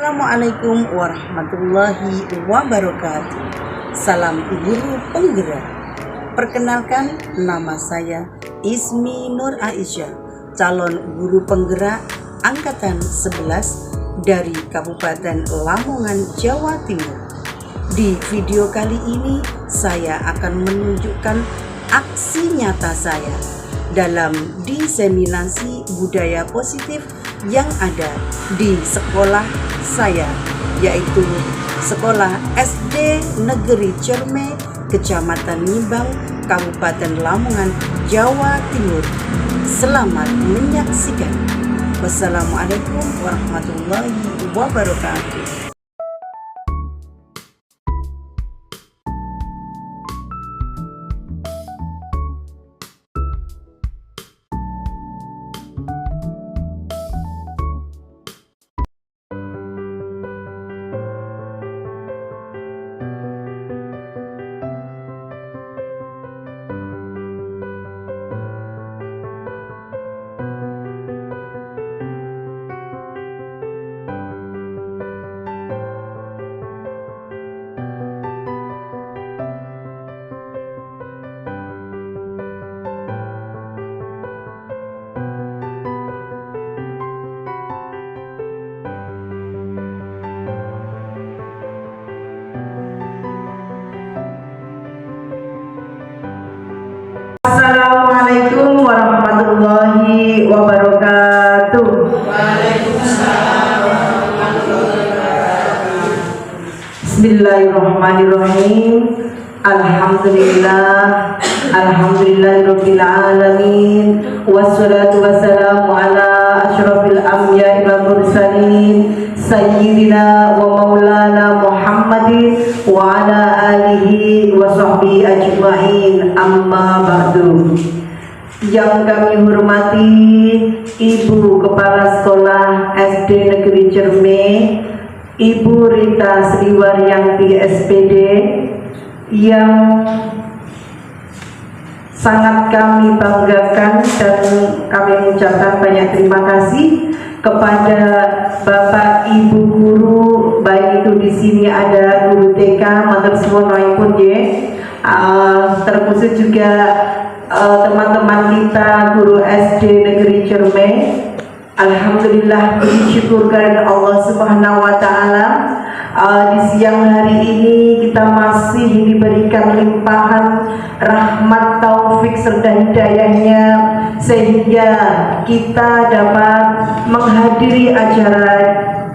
Assalamualaikum warahmatullahi wabarakatuh. Salam guru penggerak. Perkenalkan, nama saya Ismi Nur Aisyah, calon guru penggerak angkatan 11 dari Kabupaten Lamongan, Jawa Timur. Di video kali ini saya akan menunjukkan aksi nyata saya dalam diseminasi budaya positif yang ada di sekolah saya, yaitu Sekolah SD Negeri Cerme, Kecamatan Nyimbang, Kabupaten Lamongan, Jawa Timur. Selamat menyaksikan. Wassalamualaikum warahmatullahi wabarakatuh. Assalamualaikum warahmatullahi wabarakatuh. Waalaikumsalam warahmatullahi wabarakatuh. Bismillahirrahmanirrahim. Alhamdulillahirabbil alamin. Wassalatu wassalamu ala asyrafil anbiya'i wal mursalin sayyidina wa maulana Muhammadin wa ala alihi wa sahbihi ajma'in, amma ba'du. Yang kami hormati Ibu Kepala Sekolah SD Negeri Cerme, Ibu Rita Sriwaryanti SPD, yang sangat kami banggakan dan kami mengucapkan banyak terima kasih kepada Bapak Ibu guru, baik itu di sini ada guru TK, matur suwun pun terkhusus juga teman-teman kita guru SD Negeri Cerme. Alhamdulillah, bersyukur kepada Allah Subhanahu wa Ta'ala. Di siang hari ini kita masih diberikan limpahan rahmat, taufik serta hidayahnya, sehingga kita dapat menghadiri acara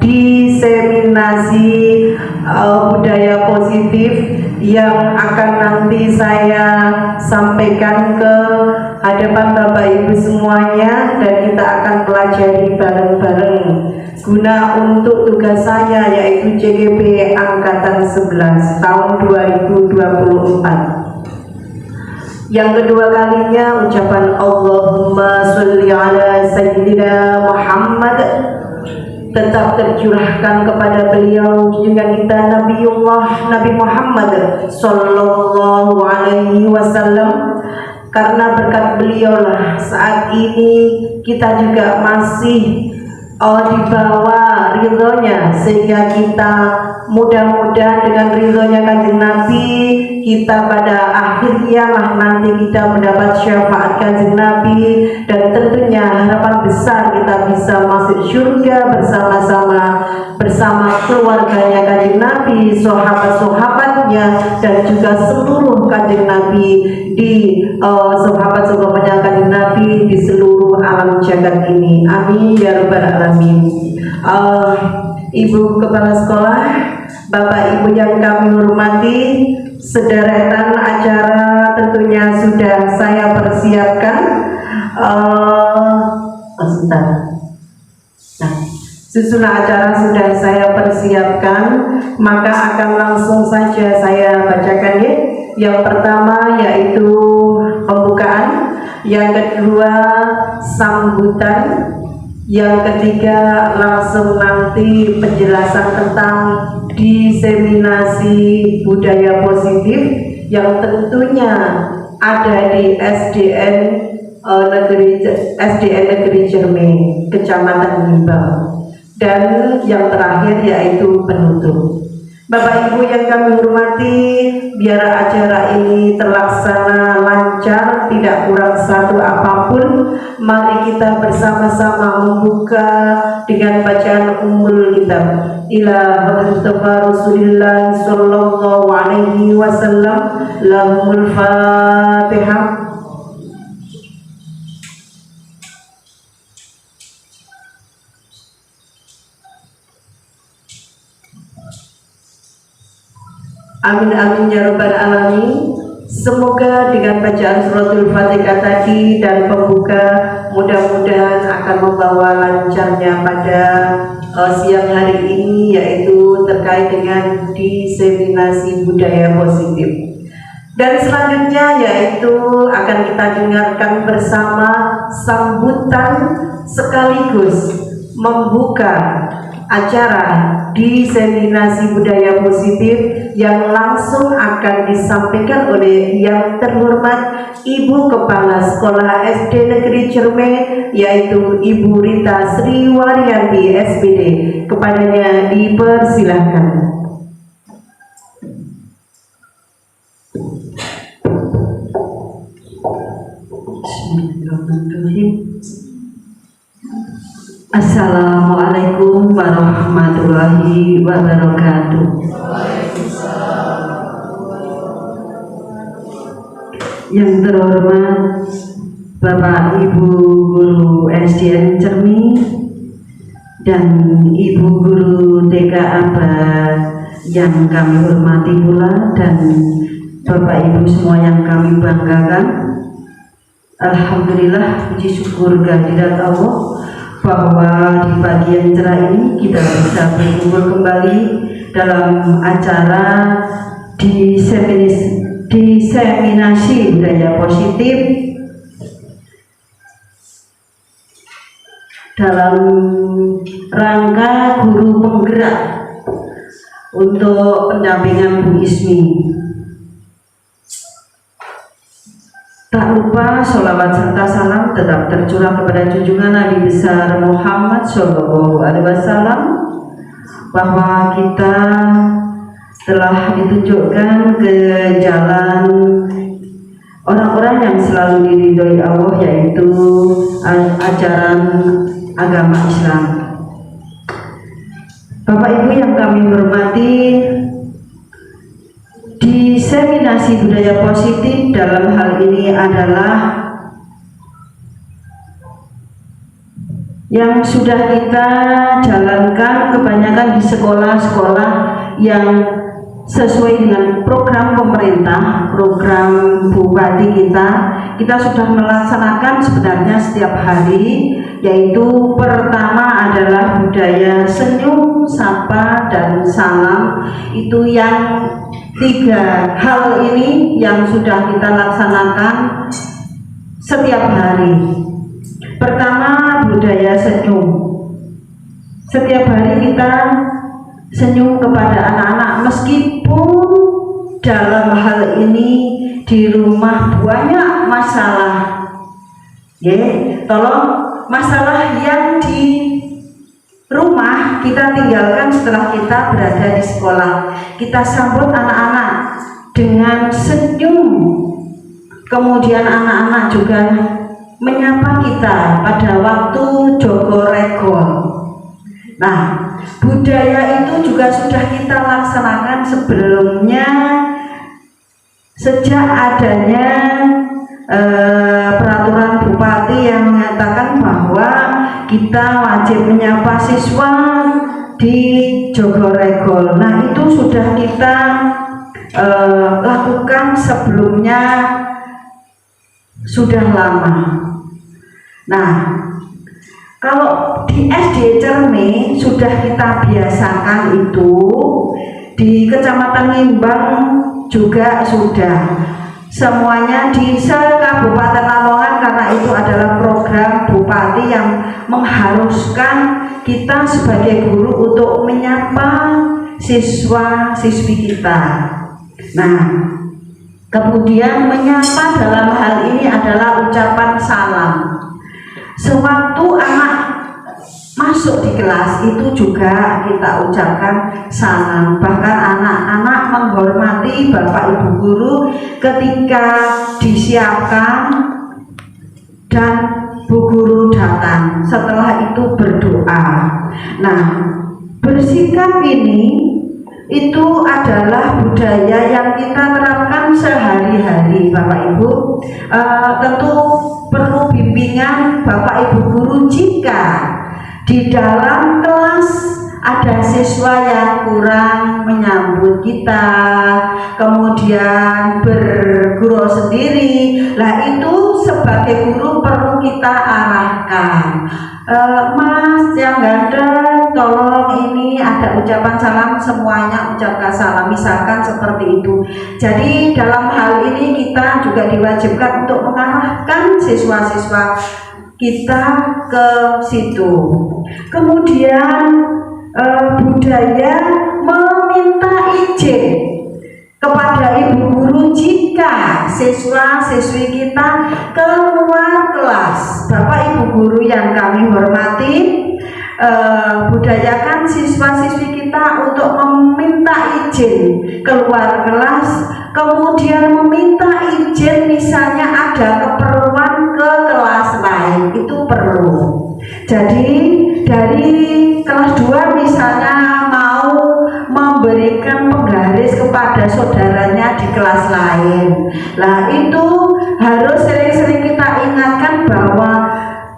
diseminasi budaya positif yang akan nanti saya sampaikan ke hadapan Bapak Ibu semuanya, dan kita akan pelajari bareng-bareng guna untuk tugas saya, yaitu CGP Angkatan 11 tahun 2024. Yang kedua kalinya ucapan Allahumma sholli ala sayyidina Muhammad tetap tercurahkan kepada beliau junjungan kita Nabi Muhammad sallallahu alaihi wasallam, karena berkat beliaulah saat ini kita juga masih di bawah ridhonya, sehingga kita mudah-mudahan dengan ridhonya Kanjeng Nabi, kita pada akhirnya lah nanti kita mendapat syafaat Kanjeng Nabi, dan tentunya harapan besar kita bisa masuk surga bersama keluarganya Kanjeng Nabi, sahabat-sahabatnya, dan juga seluruh Kanjeng Nabi di sahabat-sahabatnya Kanjeng Nabi di seluruh alam jagat ini. Amin ya rabbal alamin. Ibu Kepala Sekolah, Bapak Ibu yang kami hormati, sederetan acara tentunya sudah saya persiapkan. Susunan acara sudah saya persiapkan, maka akan langsung saja saya bacakan ya. Yang pertama yaitu pembukaan, yang kedua sambutan, yang ketiga langsung nanti penjelasan tentang diseminasi budaya positif yang tentunya ada di SDN Negeri Cerme, Kecamatan Nyimbang. dan yang terakhir yaitu penutup. Bapak Ibu yang kami hormati, biar acara ini terlaksana lancar, tidak kurang satu apapun, mari kita bersama-sama membuka dengan bacaan Ummul Kitab. Ila Mustafa Rasulillah sallallahu alaihi wasallam. Lahumul Fatihah. Amin amin ya rabbal alamin. Semoga dengan bacaan suratul Fatihah tadi dan pembuka mudah-mudahan akan membawa lancarnya pada siang hari ini, yaitu terkait dengan diseminasi budaya positif. Dan selanjutnya yaitu akan kita dengarkan bersama sambutan sekaligus membuka acara diseminasi budaya positif yang langsung akan disampaikan oleh yang terhormat Ibu Kepala Sekolah SD Negeri Cerme, yaitu Ibu Rita Sri Waryanti SPD. Kepadanya dipersilahkan. Bismillahirrahmanirrahim. Assalamualaikum warahmatullahi wabarakatuh. Yang terhormat Bapak Ibu Guru SDN Cermi dan Ibu Guru TK Aba yang kami hormati pula, dan Bapak Ibu semua yang kami banggakan. Alhamdulillah, puji syukur kehadirat Allah bahwa di pagi yang cerah ini kita bisa berkumpul kembali dalam acara diseminasi budaya positif dalam rangka guru penggerak untuk pendampingan Bu Ismi. Tak lupa sholawat serta salam tetap tercurah kepada junjungan Nabi besar Muhammad Shallallahu Alaihi Wasallam, bahwa kita telah ditunjukkan ke jalan orang-orang yang selalu diridhoi Allah, yaitu ajaran agama Islam. Bapak Ibu yang kami hormati, diseminasi budaya positif dalam hal ini adalah yang sudah kita jalankan kebanyakan di sekolah-sekolah yang sesuai dengan program pemerintah, program bupati kita sudah melaksanakan sebenarnya setiap hari, yaitu pertama adalah budaya senyum, sapa, dan salam. Itu yang 3 hal ini yang sudah kita laksanakan setiap hari. Pertama, budaya senyum. Setiap hari kita senyum kepada anak-anak, meskipun dalam hal ini di rumah banyak masalah. Tolong masalah yang di rumah kita tinggalkan setelah kita berada di sekolah. Kita sambut anak-anak dengan senyum. Kemudian anak-anak juga menyapa kita pada waktu jogo regol. Nah, budaya itu juga sudah kita laksanakan sebelumnya sejak adanya peraturan bupati yang mengatakan bahwa kita wajib menyapa siswa di jogo regol. Nah, itu sudah kita lakukan sebelumnya sudah lama. Nah, kalau di SD Cermi sudah kita biasakan itu, di Kecamatan Ngimbang juga sudah, semuanya di Kabupaten Lamongan, karena itu adalah program bupati yang mengharuskan kita sebagai guru untuk menyapa siswa-siswi kita. Nah, kemudian menyapa dalam hal ini adalah ucapan salam. Sewaktu anak masuk di kelas itu juga kita ucapkan salam. Bahkan anak-anak menghormati Bapak Ibu guru ketika disiapkan dan Bu guru datang. Setelah itu berdoa. Nah, bersikap ini itu adalah budaya yang kita terapkan sehari-hari, Bapak Ibu. Tentu perlu bimbingan Bapak Ibu guru jika di dalam kelas ada siswa yang kurang menyambut kita, kemudian bergurau sendiri. Nah, itu sebagai guru perlu kita arahkan. Mas yang ganteng, tolong ini ada ucapan salam, semuanya ucapkan salam, misalkan seperti itu. Jadi dalam hal ini kita juga diwajibkan untuk mengarahkan siswa-siswa kita ke situ. Kemudian budaya meminta izin kepada ibu guru jika siswa-siswi kita keluar kelas. Bapak Ibu guru yang kami hormati, budayakan siswa-siswi kita untuk meminta izin keluar kelas, kemudian meminta izin misalnya ada keperluan ke kelas lain, itu perlu. Jadi dari kelas 2 misalnya mau memberikan penggaris kepada saudaranya di kelas lain. Nah, itu harus sering-sering kita ingatkan bahwa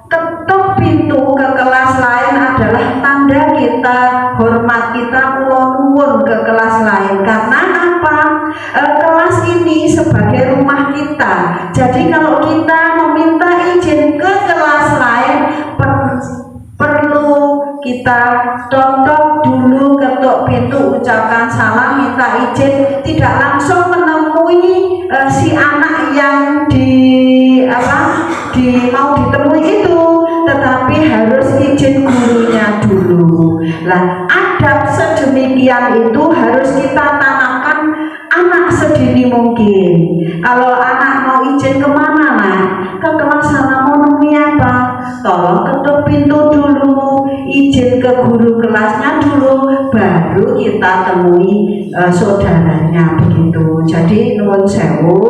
ketok pintu ke kelas lain adalah tanda kita hormat, kita nuwun ke kelas lain. Karena apa? Kelas ini sebagai rumah kita. Jadi kalau kita meminta izin ke kelas lain, perlu kita tonton dulu, ketuk pintu, ucapkan salam, minta izin, tidak langsung menemui si anak yang mau ditemui itu, tetapi harus izin gurunya dulu. Nah, adab sedemikian itu harus kita tanamkan anak sedini mungkin. Kalau anak mau izin kemana, nah, ke kelas sana mau nemui apa, tolong ketuk pintu dulu, izin ke guru kelasnya dulu, baru kita temui saudaranya, begitu. Jadi nuwun sewu,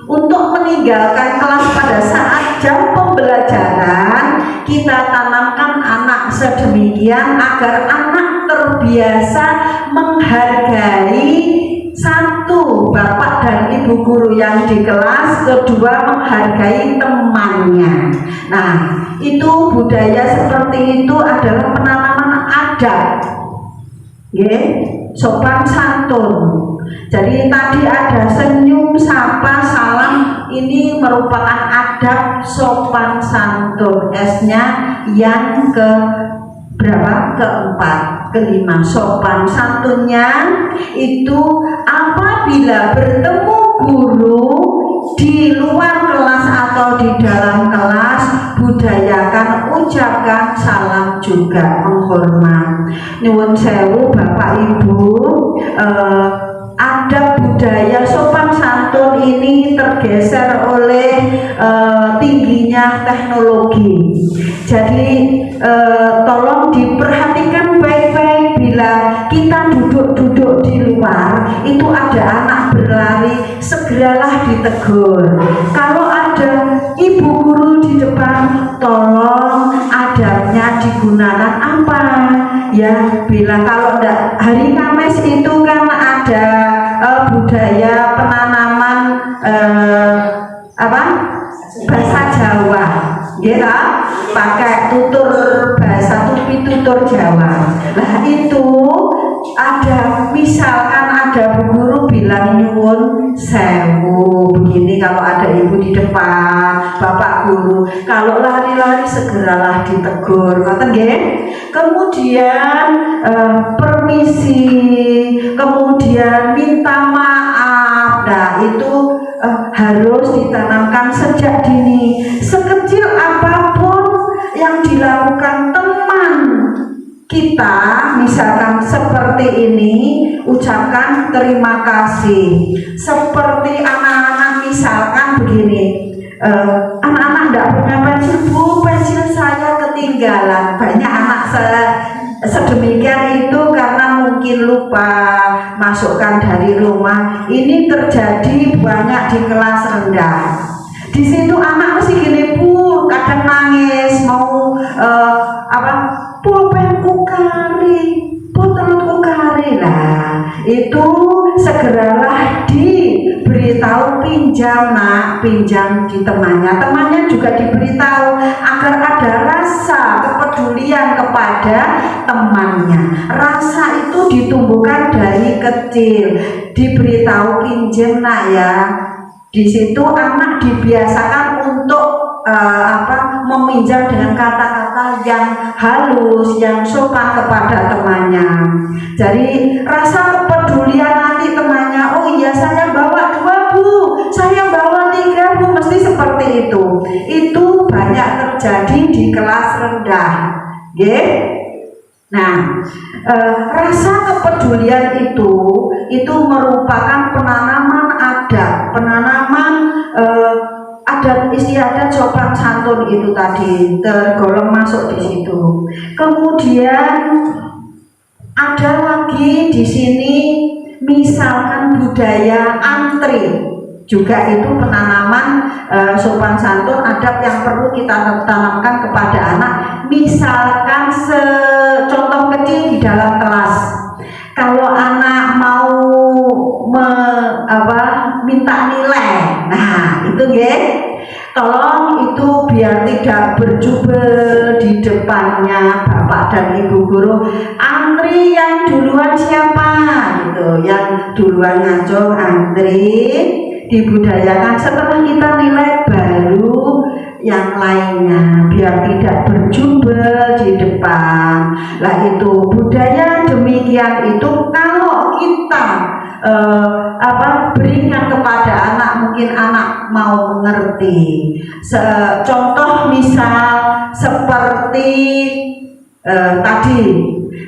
untuk meninggalkan kelas pada saat jam pembelajaran, kita tanamkan anak sedemikian agar anak terbiasa menghargai, satu, bapak dan ibu guru yang di kelas, kedua, menghargai temannya. Nah, itu budaya seperti itu adalah penanaman adab, sopan santun. Jadi tadi ada senyum, sapa, salam, ini merupakan adab sopan santun. S-nya yang ke berapa? Keempat, kelima. Sopan santunnya itu apabila bertemu guru di luar kelas atau di dalam kelas, budayakan ucapkan salam juga, menghormat. Nyuwun sewu Bapak Ibu, adab budaya sopan santun ini tergeser oleh tingginya teknologi. Jadi tolong diperhatikan baik-baik, bila kita duduk-duduk di luar itu ada anak berlari, segeralah ditegur. Kalau ada ibu guru di depan, tolong adabnya digunakan apa ya, bila kalau enggak, hari Kamis itu kan ada budaya penanaman bahasa Jawa, ya, pakai tutur bahasa, tutur Jawa. Nah, itu ada, misalkan ada bu guru bilang nyuwun sewu begini, kalau ada ibu di depan, bapak guru, kalau lari-lari segeralah ditegur, ngoten nggih. Kemudian permisi, kemudian minta maaf. Nah, itu harus ditanamkan sejak dini. Sekecil apapun yang dilakukan teman kita, misalkan seperti ini, ucapkan terima kasih. Seperti anak-anak misalkan begini, anak-anak tidak punya pensil, bu, pensil saya ketinggalan. ketinggalan. Banyak anak sedemikian itu karena mungkin lupa masukkan dari rumah. Ini terjadi banyak di kelas rendah. Di situ anak mesti gini Bu, kadang nangis mau pulpenku kari, putelutku kari. Nah, itu segeralah diberitahu, pinjam nak, pinjam di temannya. Temannya juga diberitahu agar ada rasa kepedulian kepada temannya. Rasa itu ditumbuhkan dari kecil. Diberitahu pinjam nak ya. Di situ anak dibiasakan untuk meminjam dengan kata-kata yang halus, yang sopan kepada temannya. Jadi rasa kepedulian nanti temannya, oh iya saya bawa 2 Bu, saya bawa 3 Bu, mesti seperti itu. Itu banyak terjadi di kelas rendah. Nah, rasa kepedulian itu merupakan penanaman adat, penanaman adat istiadat sopan santun itu tadi tergolong masuk di situ. Kemudian ada lagi di sini misalkan budaya antri, juga itu penanaman sopan santun adab yang perlu kita tanamkan kepada anak. Misalkan contoh kecil di dalam kelas, kalau anak mau minta nilai, nah itu tolong itu biar tidak berjubel di depannya bapak dan ibu guru. Antri yang duluan siapa gitu, yang duluan ngaco antri, dibudayakan. Setelah kita nilai baru yang lainnya, biar tidak berjubel di depan. Lah itu budaya demikian itu kalau kita berikan kepada anak, mungkin anak mau mengerti. Contoh misal seperti tadi,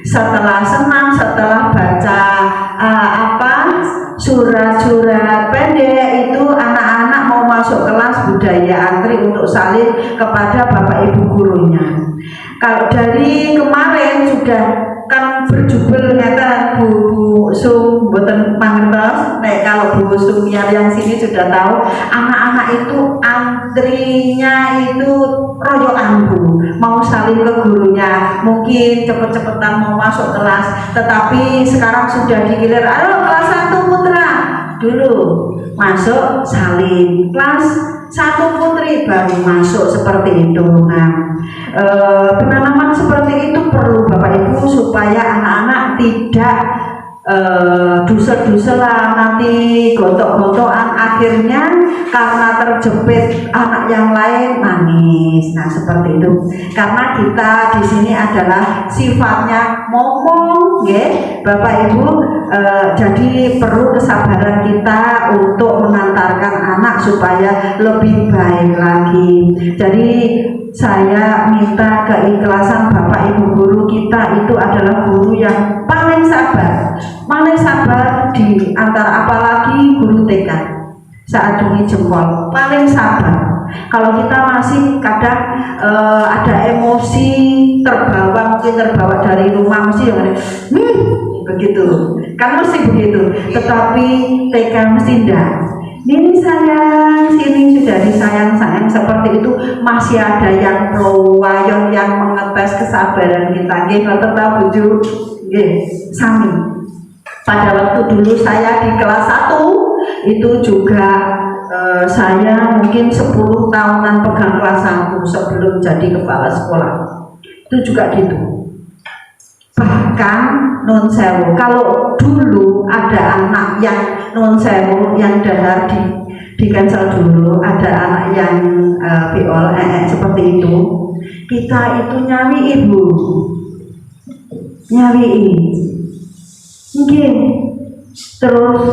setelah senam, setelah baca surat-surat pendek itu anak-anak mau masuk kelas budaya antri untuk salin kepada bapak ibu gurunya. Kalau dari kemarin sudah kan berjubel nyata Bu Sum boten mangertos. Nek kalau Bu Sumiar yang sini sudah tahu, anak-anak itu antrinya itu royokan Bu, mau salin ke gurunya, mungkin cepet-cepetan mau masuk kelas. Tetapi sekarang sudah digilir, ayo kelas 1 putra dulu masuk salin, kelas 1 putri baru masuk, seperti itu. Nah, penanaman seperti itu perlu Bapak Ibu supaya anak-anak tidak dusel-duselan, nanti gontok-gontokan, akhirnya karena terjepit anak yang lain nangis. Nah, seperti itu. Karena kita di sini adalah sifatnya ngomong, Bapak Ibu, jadi perlu kesabaran kita untuk mengantarkan anak supaya lebih baik lagi. Jadi saya minta keikhlasan Bapak Ibu guru kita itu adalah guru yang paling sabar di antara, apalagi guru TK saat acungi jempol, paling sabar. Kalau kita masih kadang ada emosi terbawa dari rumah, mesti yang begitu kan, mesti begitu. Tetapi TK mesti enggak. Ini sayang, sini sudah disayang-sayang, seperti itu. Masih ada yang peluwayon yang mengetes kesabaran kita. Ngoten ta Buju? Nggih, sami. Pada waktu dulu saya di kelas 1 itu juga saya mungkin 10 tahunan pegang kelas 1 sebelum jadi kepala sekolah. Itu juga gitu. Bahkan non sewu, kalau dulu ada anak yang non sewu yang dahar di cancel dulu, ada anak yang biol seperti itu, kita itu nyawi ibu, nyawi mungkin terus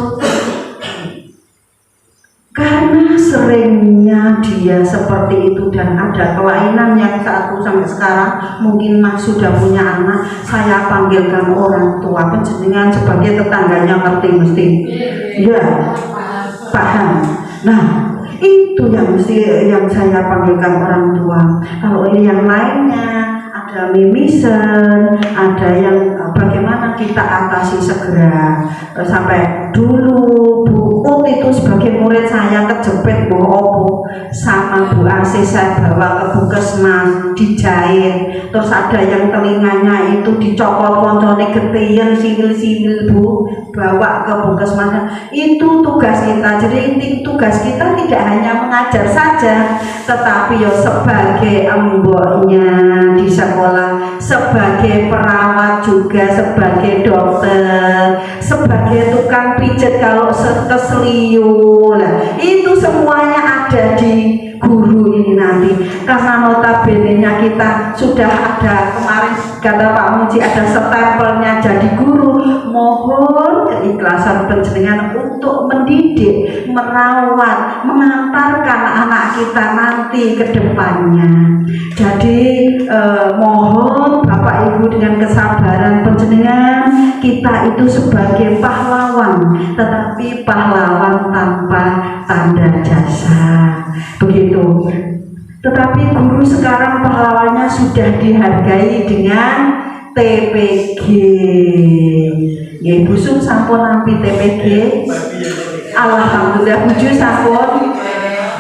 karena seringnya dia seperti itu dan ada kelainan yang satu sampai sekarang mungkin Mas sudah punya anak, saya panggilkan orang tua, penjenengan sebagai tetangganya ngerti mesti ya paham. Nah itu yang mesti yang saya panggilkan orang tua. Kalau ini yang lainnya ada mimisan, ada yang bagaimana kita atasi segera. Sampai dulu Bu Ut itu sebagai murid saya kejepit Bu Opo sama Bu Asih, saya bawa ke Puskesmas dijahit, terus ada yang telinganya itu dicopot koncone getian simil-simil Bu, bawa ke Puskesmas. Itu tugas kita. Jadi tugas kita tidak hanya mengajar saja, tetapi ya sebagai emboknya di sekolah, sebagai perawat juga, sebagai dokter, sebagai tukang pijat kalau keseliu. Nah, itu semuanya ada di guru ini nanti. Karena notabene-nya kita sudah ada, kemarin kata Pak Muji ada stempelnya jadi guru. Mohon keikhlasan panjenengan untuk mendidik, merawat, mengantarkan anak kita nanti ke depannya. Jadi mohon Bapak Ibu dengan kesabaran panjenengan, kita itu sebagai pahlawan, tetapi pahlawan tanpa tanda jasa. Begitu. Tetapi guru sekarang pahlawannya sudah dihargai dengan TPG. Ya, busuk sampun nampi TPG. Alhamdulillah buju sampun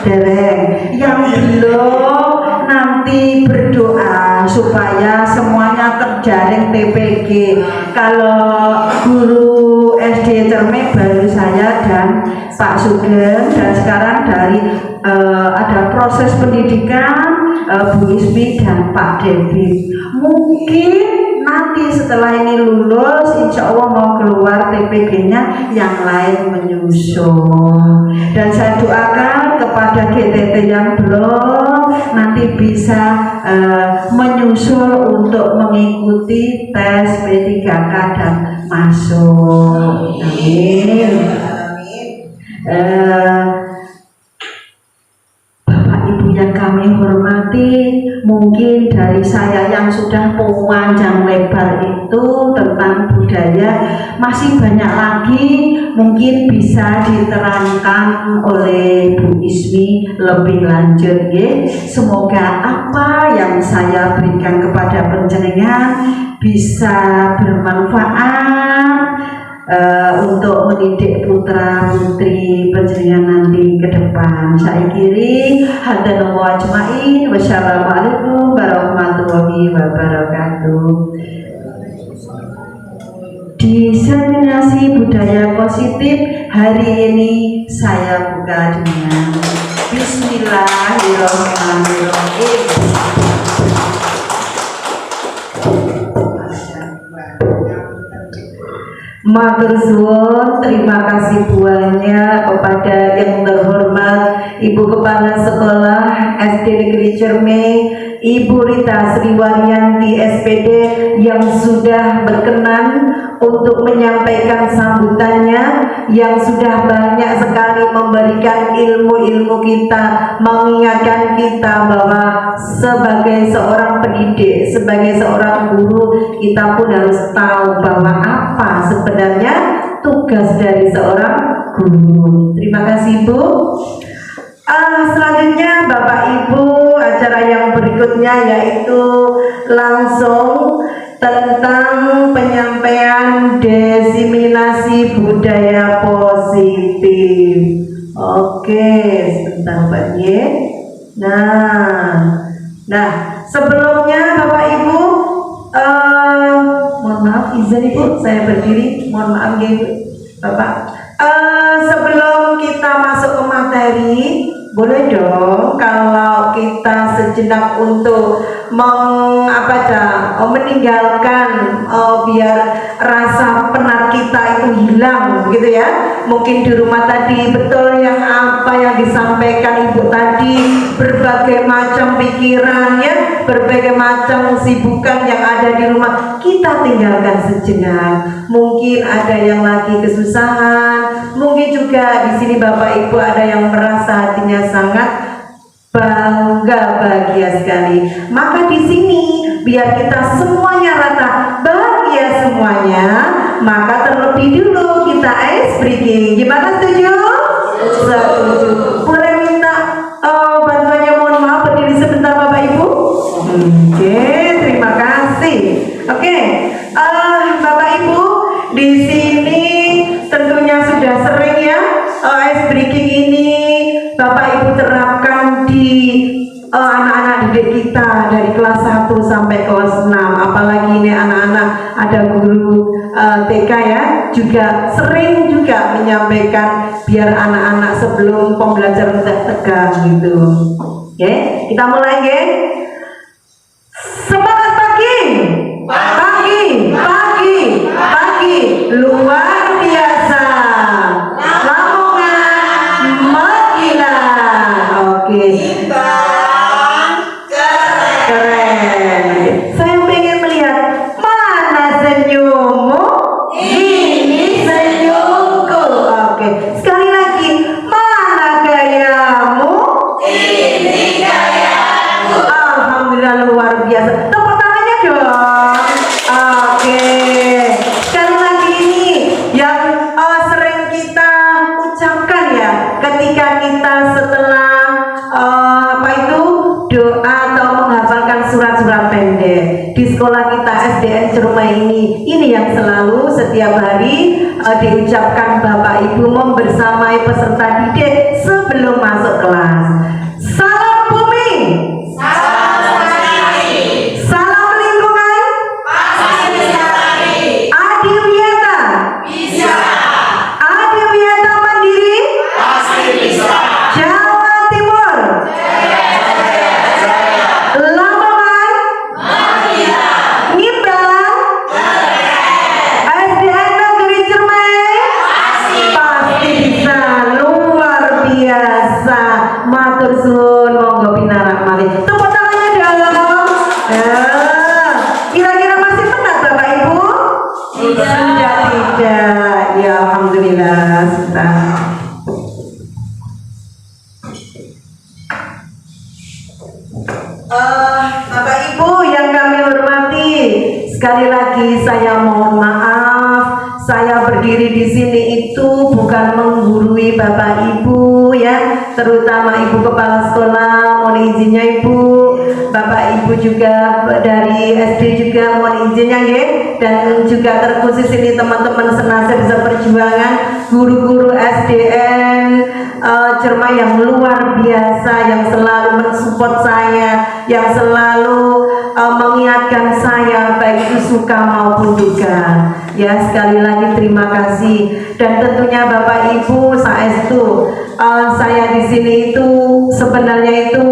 dereng. Yang belum nanti berdoa supaya semuanya terjaring TPG. Kalau guru SD Cermek baru saya dan Pak Sugeng, dan sekarang dari ada proses pendidikan Bu Ismi dan Pak Devi. Mungkin nanti setelah ini lulus, insya Allah mau keluar TPG-nya, yang lain menyusul. Dan saya doakan kepada GTT yang belum nanti bisa menyusul untuk mengikuti tes P3K dan masuk. Amin. Yang kami hormati, mungkin dari saya yang sudah panjang lebar itu tentang budaya, masih banyak lagi mungkin bisa diterangkan oleh Bu Ismi lebih lanjut ya. Semoga apa yang saya berikan kepada panjenengan bisa bermanfaat untuk mendidik putra putri panjenengan nanti ke depan. Saya kiri hadanallahu ajmain. Wassalamualaikum warahmatullahi wabarakatuh. Diseminasi budaya positif hari ini saya buka dengan Bismillahirrahmanirrahim. Matur suwun, terima kasih banyak kepada yang terhormat Ibu Kepala Sekolah SD Negeri Cermek, Ibu Rita Sriwaryanti SPD yang sudah berkenan untuk menyampaikan sambutannya, yang sudah banyak sekali memberikan ilmu-ilmu kita, mengingatkan kita bahwa sebagai seorang pendidik, sebagai seorang guru, kita pun harus tahu bahwa apa sebenarnya tugas dari seorang guru. Terima kasih Bu. Selanjutnya Bapak Ibu, acara yang berikutnya yaitu langsung tentang penyampaian diseminasi budaya positif. Oke, sebentar Pak Ye. Nah, sebelumnya Bapak Ibu, mohon maaf izin Ibu, saya berdiri. Mohon maaf ya Ibu, Bapak. Sebelum kita masuk ke materi, boleh dong kalau kita sejenak untuk meninggalkan biar rasa penat kita itu hilang gitu ya. Mungkin di rumah tadi betul yang apa yang disampaikan Ibu tadi, berbagai macam pikiran ya, berbagai macam kesibukan yang ada di rumah, kita tinggalkan sejenak. Mungkin ada yang lagi kesusahan, mungkin juga di sini Bapak Ibu ada yang merasa hatinya sangat bangga, bahagia sekali. Maka di sini biar kita semuanya rata bahagia semuanya, maka terlebih dulu kita ice breaking. Gimana, setuju? Setuju. Boleh minta bantuannya, mohon maaf berdiri sebentar Bapak Ibu. Oke, terima kasih. anak-anak didik kita dari kelas 1 sampai kelas 6, apalagi ini anak-anak ada guru TK ya, juga sering juga menyampaikan biar anak-anak sebelum pembelajaran tegang gitu. Oke, kita mulai ya. Semangat pagi, pagi, pagi, pagi, luar biasa. Lamongan menggila. Oke. Keren. Saya pengen melihat mana senyummu, ini senyumku. Oke. Sekali lagi, mana gayamu, ini gayaku. Alhamdulillah luar biasa. Tepuk tangannya dong. Oke. Sekali lagi ini yang sering kita ucapkan ya, ketika kita setelah apa itu doa atau menghafalkan surat-surat pendek di sekolah kita SDN Cermai ini yang selalu setiap hari diucapkan Bapak Ibu membersamai peserta didik sebelum masuk kelas. Salam bumi, salam lingkungan, Adiwiyata, Adiwiyata Mandiri, Jawa Timur, Lamongan, Ngimbalan, SDN Negeri Cermai, pasti bisa, luar biasa. Matur suwun, monggo pinarak malih. Tepuk tangannya dong. Kira-kira masih penat Bapak Ibu? Sudah tidak. Ya alhamdulillah sudah. Bapak Ibu yang kami hormati, sekali lagi saya mohon maaf, saya berdiri di sini itu bukan menggurui Bapak Ibu ya, terutama Ibu Kepala Sekolah, mohon izinnya Ibu, Bapak Ibu juga dari SD juga mohon izinnya ya, dan juga terkhusus ini teman-teman senasib seperjuangan, guru-guru SDN Cermai yang luar biasa, yang selalu mensupport saya, yang selalu mengingatkan saya baik itu suka maupun duka. Ya sekali lagi terima kasih, dan tentunya Bapak Ibu saestu saya di sini itu sebenarnya itu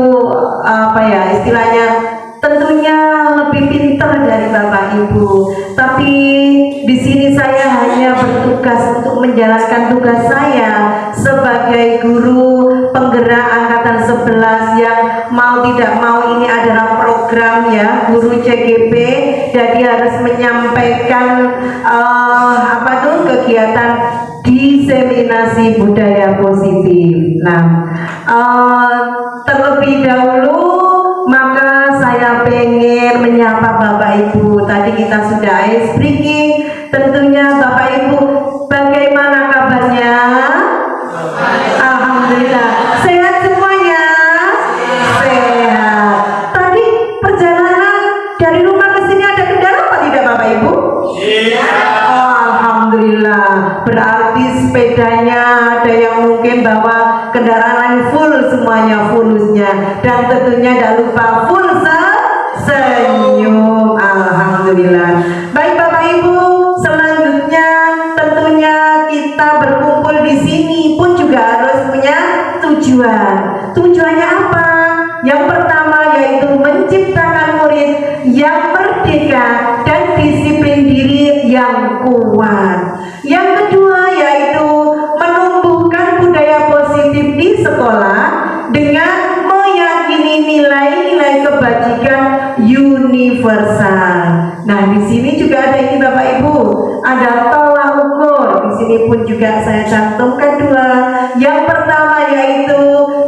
apa ya istilahnya, tentunya lebih pintar dari Bapak Ibu, tapi di sini saya hanya bertugas untuk menjalankan tugas saya sebagai guru penggerak angkatan 11 yang mau tidak mau ini adalah program ya guru CGP, jadi harus menyampaikan apa tuh kegiatan diseminasi budaya positif. Nah, terlebih dahulu maka saya pengen menyapa Bapak Ibu. Tadi kita sudah ice breaking. Tentunya Bapak Ibu bagaimana kabarnya? Alhamdulillah. Sehat semuanya? Sehat. Tadi perjalanan dari rumah ke sini ada kendala apa tidak Bapak Ibu? Iya. Alhamdulillah. Berarti sepedanya ada yang mungkin bawa kendaraan lain full, semuanya fulusnya, dan tentunya tidak lupa full senyum. Alhamdulillah. Baik Bapak Ibu, selanjutnya tentunya kita berkumpul di sini pun juga harus punya tujuan. Tujuannya apa? Yang pertama yaitu menciptakan murid yang merdeka dan disiplin diri yang kuat. Yang kedua yaitu menumbuhkan budaya positif di sekolah dengan meyakini nilai-nilai kebajikan universal. Nah, di sini juga ada ini Bapak Ibu, ada tolak ukur. Di sini pun juga saya cantumkan dua. Yang pertama yaitu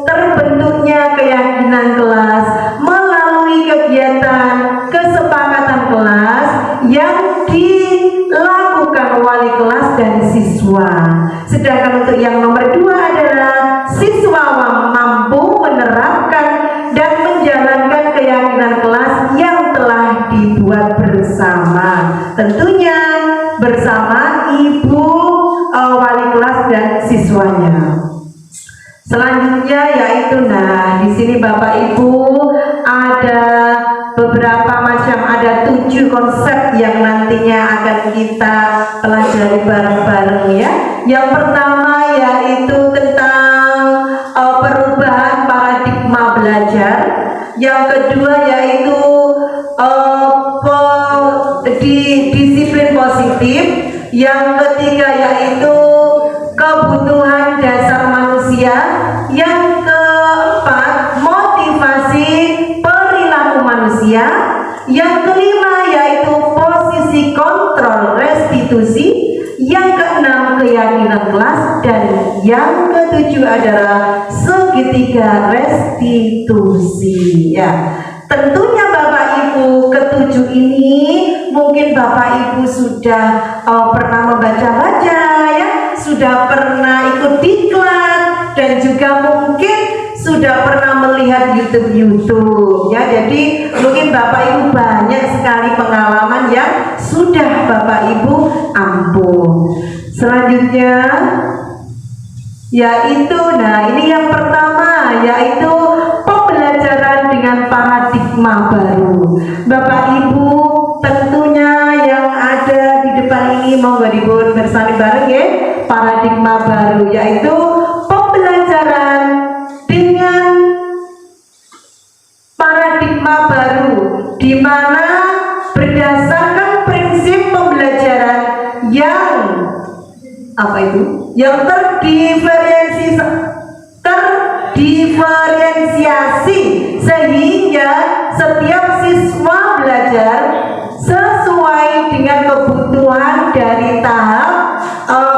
terbentuknya keyakinan kelas melalui kegiatan kesepakatan kelas yang dilakukan wali kelas dan siswa. Sedangkan untuk yang nomor dua adalah siswa mampu menerapkan dan menjalankan keyakinan kelas yang telah dibuat bersama. Tentunya bersama ibu wali kelas dan siswanya. Selanjutnya yaitu, nah di sini Bapak Ibu 7 konsep yang nantinya akan kita pelajari bareng-bareng ya. Yang pertama yaitu tentang perubahan paradigma belajar. Yang kedua yaitu disiplin positif. Yang ketiga yaitu kebutuhan dasar manusia. Yang keempat motivasi perilaku manusia. Yang kelima yaitu posisi kontrol restitusi. Yang keenam keyakinan kelas. Dan yang ketujuh adalah segitiga restitusi ya. Tentunya Bapak Ibu, ketujuh ini mungkin Bapak Ibu sudah pernah membaca-baca ya, sudah pernah ikut diklat, dan juga mungkin sudah pernah melihat YouTube ya. Jadi mungkin Bapak Ibu banyak sekali pengalaman yang sudah Bapak Ibu ampuh. Selanjutnya yaitu, nah ini yang pertama yaitu pembelajaran dengan paradigma baru. Bapak Ibu tentunya yang ada di depan ini mau dibun bersama bareng ya, paradigma baru yaitu pembelajaran dengan paradigma baru, di mana berdasarkan prinsip pembelajaran yang apa itu? Yang terdiferensiasi, sehingga setiap siswa belajar sesuai dengan kebutuhan dari tahap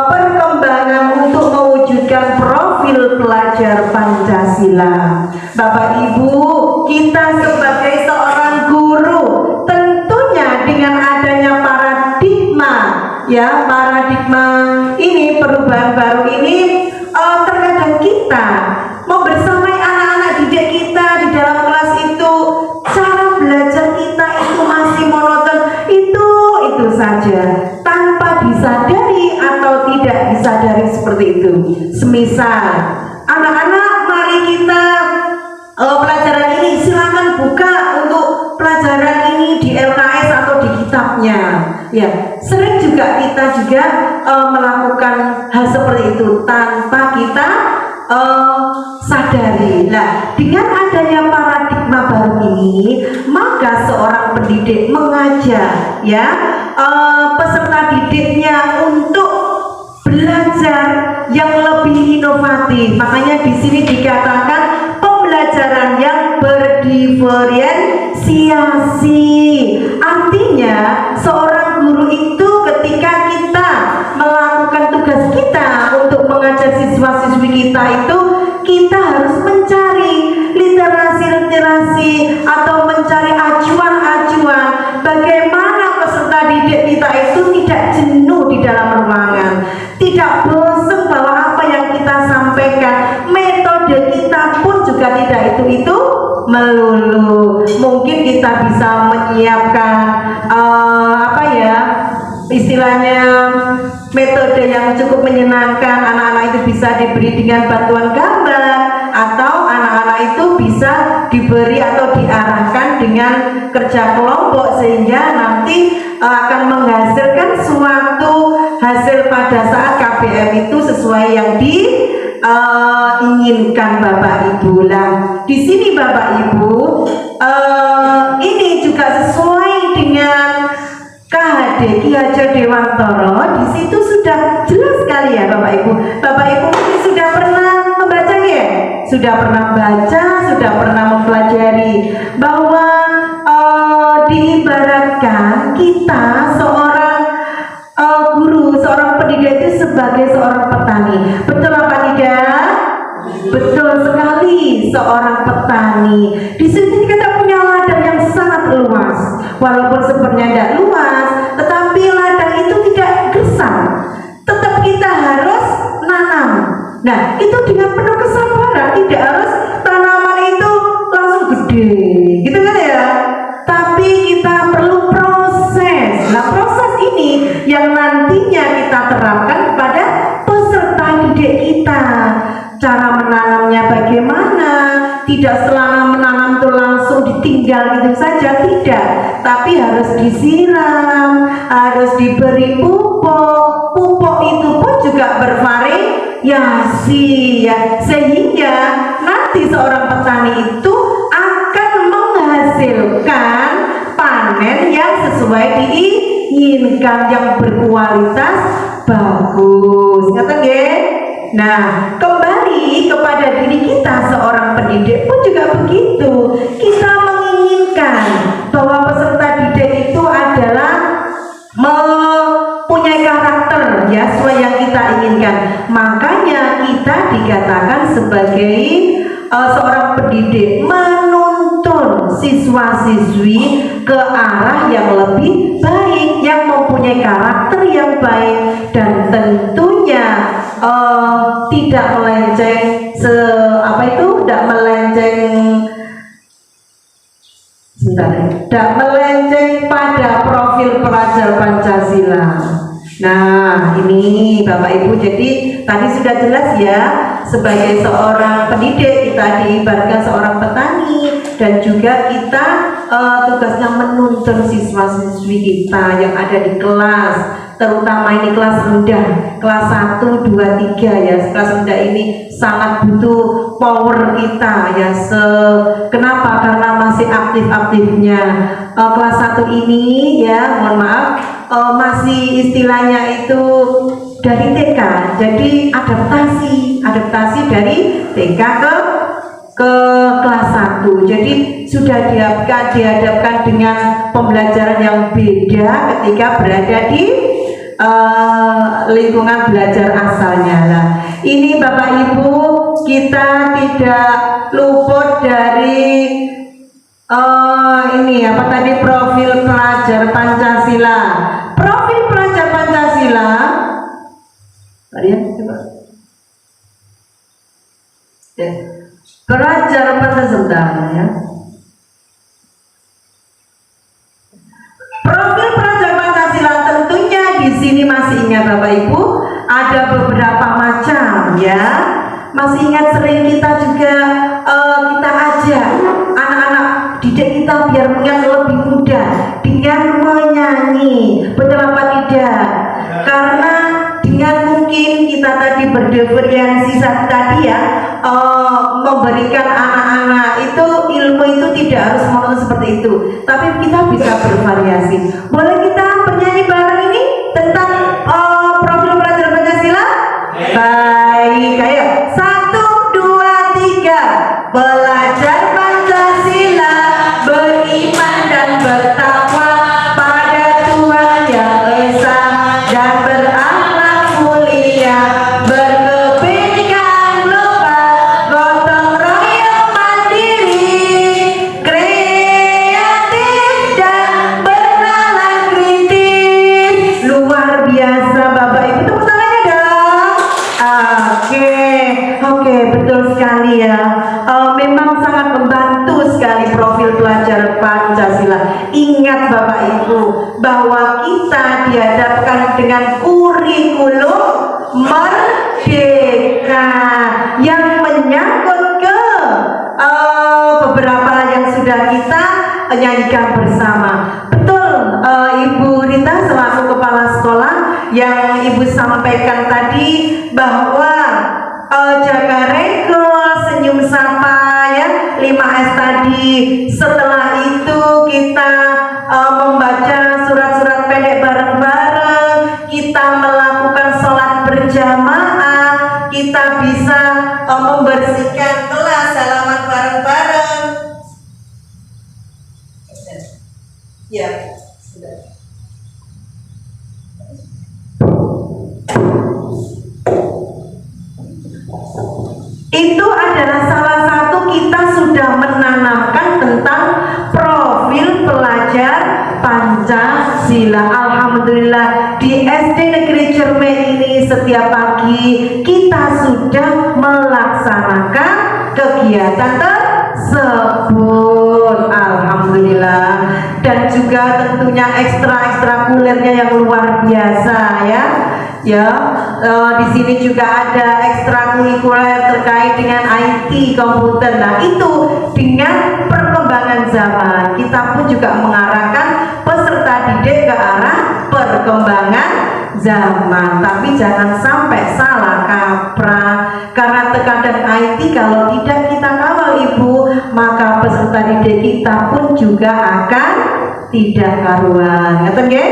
perkembangan untuk mewujudkan profil pelajar Pancasila. Bapak Ibu, kita sebagai seorang guru tentunya dengan adanya paradigma ya, paradigma ini, perubahan baru ini, terkadang kita membersamai anak-anak didik kita di dalam kelas itu, cara belajar kita itu masih monoton, itu saja, tanpa disadari atau tidak disadari seperti itu. Semisal anak-anak, mari kita pelajaran ini silakan buka untuk pelajaran ini di LKS atau di kitabnya ya. Sering juga kita melakukan hal seperti itu tanpa kita sadari. Nah, dengan adanya paradigma baru ini, maka seorang pendidik mengajar ya peserta didiknya untuk belajar yang lebih inovatif. Makanya di sini dikatakan pembelajaran yang berdiferensiasi. Artinya seorang guru itu ketika kita melakukan tugas kita untuk mengajar siswa-siswi kita itu, kita harus mencari literasi atau mencari acuan-acuan bagaimana peserta didik kita itu tidak jenuh di dalam ruangan, tidak bosan bahwa apa yang kita sampaikan, metode kita pun juga tidak itu melulu. Mungkin kita bisa menyiapkan istilahnya metode yang cukup menyenangkan, anak-anak itu bisa diberi dengan bantuan gambar, atau anak-anak itu bisa diberi atau diarahkan dengan kerja kelompok, sehingga nanti akan menghasilkan suatu hasil pada saat KBM itu sesuai yang diinginkan Bapak Ibu. Lah, di sini Bapak Ibu, ini juga sesuai dengan KHD Ki Hajar Dewantoro. Di situ sudah jelas sekali ya Bapak Ibu. Bapak Ibu mungkin sudah pernah membaca ya, sudah pernah baca, sudah pernah mempelajari bahwa diibaratkan kita seorang guru, seorang pendidik itu sebagai seorang petani. Betul apa tidak? Betul sekali, seorang petani. Di sini kita punya ladang yang sangat luas. Walaupun sebenarnya tidak luas, tetapi ladang itu tidak gersang. Tetap kita harus nanam. Nah, itu dengan penuh kesabaran. Tidak harus tanaman itu langsung gede, gitu kan ya? Tapi kita perlu proses. Nah, proses ini yang nantinya kita terapkan kepada peserta didik kita. Cara menanamnya bagaimana? Tidak setelah menanam itu langsung langsung ditinggal gitu saja, tidak, tapi harus disiram, harus diberi pupuk. Pupuk itu pun juga bervariasi ya, sehingga nanti seorang petani itu akan menghasilkan panen yang sesuai diinginkan, yang berkualitas bagus. Ngerti nggih? Nah, kembali kepada diri kita seorang pendidik pun juga begitu. Kita menginginkan bahwa peserta didik itu adalah mempunyai karakter ya sesuai yang kita inginkan. Makanya kita dikatakan sebagai seorang pendidik menuntun siswa-siswi ke arah yang lebih baik, yang mempunyai karakter yang baik, dan tentunya tidak melenceng tidak melenceng pada profil pelajar Pancasila. Nah, ini Bapak Ibu, jadi tadi sudah jelas ya, sebagai seorang pendidik kita diibaratkan seorang petani, dan juga kita tugasnya menuntun siswa-siswi kita yang ada di kelas, terutama ini kelas rendah, kelas 1, 2, 3 ya. Kelas rendah ini sangat butuh power kita ya. Kenapa? Karena masih aktif-aktifnya. Kelas 1 ini ya, mohon maaf, masih istilahnya itu dari TK, jadi adaptasi dari TK ke kelas 1. Jadi sudah dihadapkan dengan pembelajaran yang beda ketika berada di lingkungan belajar asalnya lah. Ini Bapak Ibu, kita tidak luput dari ini apa tadi, profil pelajar Pancasila. Profil pelajar Pancasila, lihat coba. Ya. Pelajar Pancasila ya. Profil pelajar Pancasila tentunya di sini masih ingat Bapak Ibu, ada beberapa macam ya. Masih ingat sering kita juga kita ajak anak-anak didik kita biar mengingat lebih mudah dengan menyanyi, betul apa tidak? Karena dengan mungkin kita tadi berdiferensi tadi ya, memberikan anak-anak itu ilmu itu tidak harus monoton seperti itu, tapi kita bisa bervariasi. Boleh kita bernyanyi bareng ini tentang profil pelajar Pancasila? Baik, ayo 1, 2, 3. Belajar Pancasila, beriman dan bertakwa pada Tuhan Yang Esa, dan berakhlak mulia, berkepentingan global, gotong royong mandiri, kreatif dan bernalar kritis. Luar biasa Bapak Ibu, tepuk tangannya dong. Oke, betul sekali ya. Memang sangat membantu sekali profil pelajar Pancasila. Ingat Bapak Ibu, bahwa kita dihadapkan dengan kurikulum merdeka yang menyangkut ke beberapa yang sudah kita nyanyikan bersama. Betul, Ibu Rita selaku kepala sekolah yang Ibu sampaikan tadi bahwa jaga regol, senyum sapa ya, 5S tadi. Setelah itu kita membaca surat-surat pendek bareng-bareng, kita melakukan sholat berjamaah, kita bisa membersihkan kelas halaman bareng-bareng. Ya, sudah. Itu adalah salah satu, kita sudah menanamkan tentang profil pelajar Pancasila. Alhamdulillah di SD Negeri Cerme ini setiap pagi kita sudah melaksanakan kegiatan tersebut. Alhamdulillah. Dan juga tentunya ekstrakurikulernya yang luar biasa ya. Di sini juga ada ekstrakurikuler terkait dengan IT komputer. Nah, itu dengan perkembangan perkembangan zaman, kita pun juga mengarahkan peserta didik ke arah perkembangan zaman. Tapi jangan sampai salah kaprah, karena terkadang IT kalau tidak kita kawal Ibu, maka peserta didik kita pun juga akan tidak karuan. Ngerti nggih?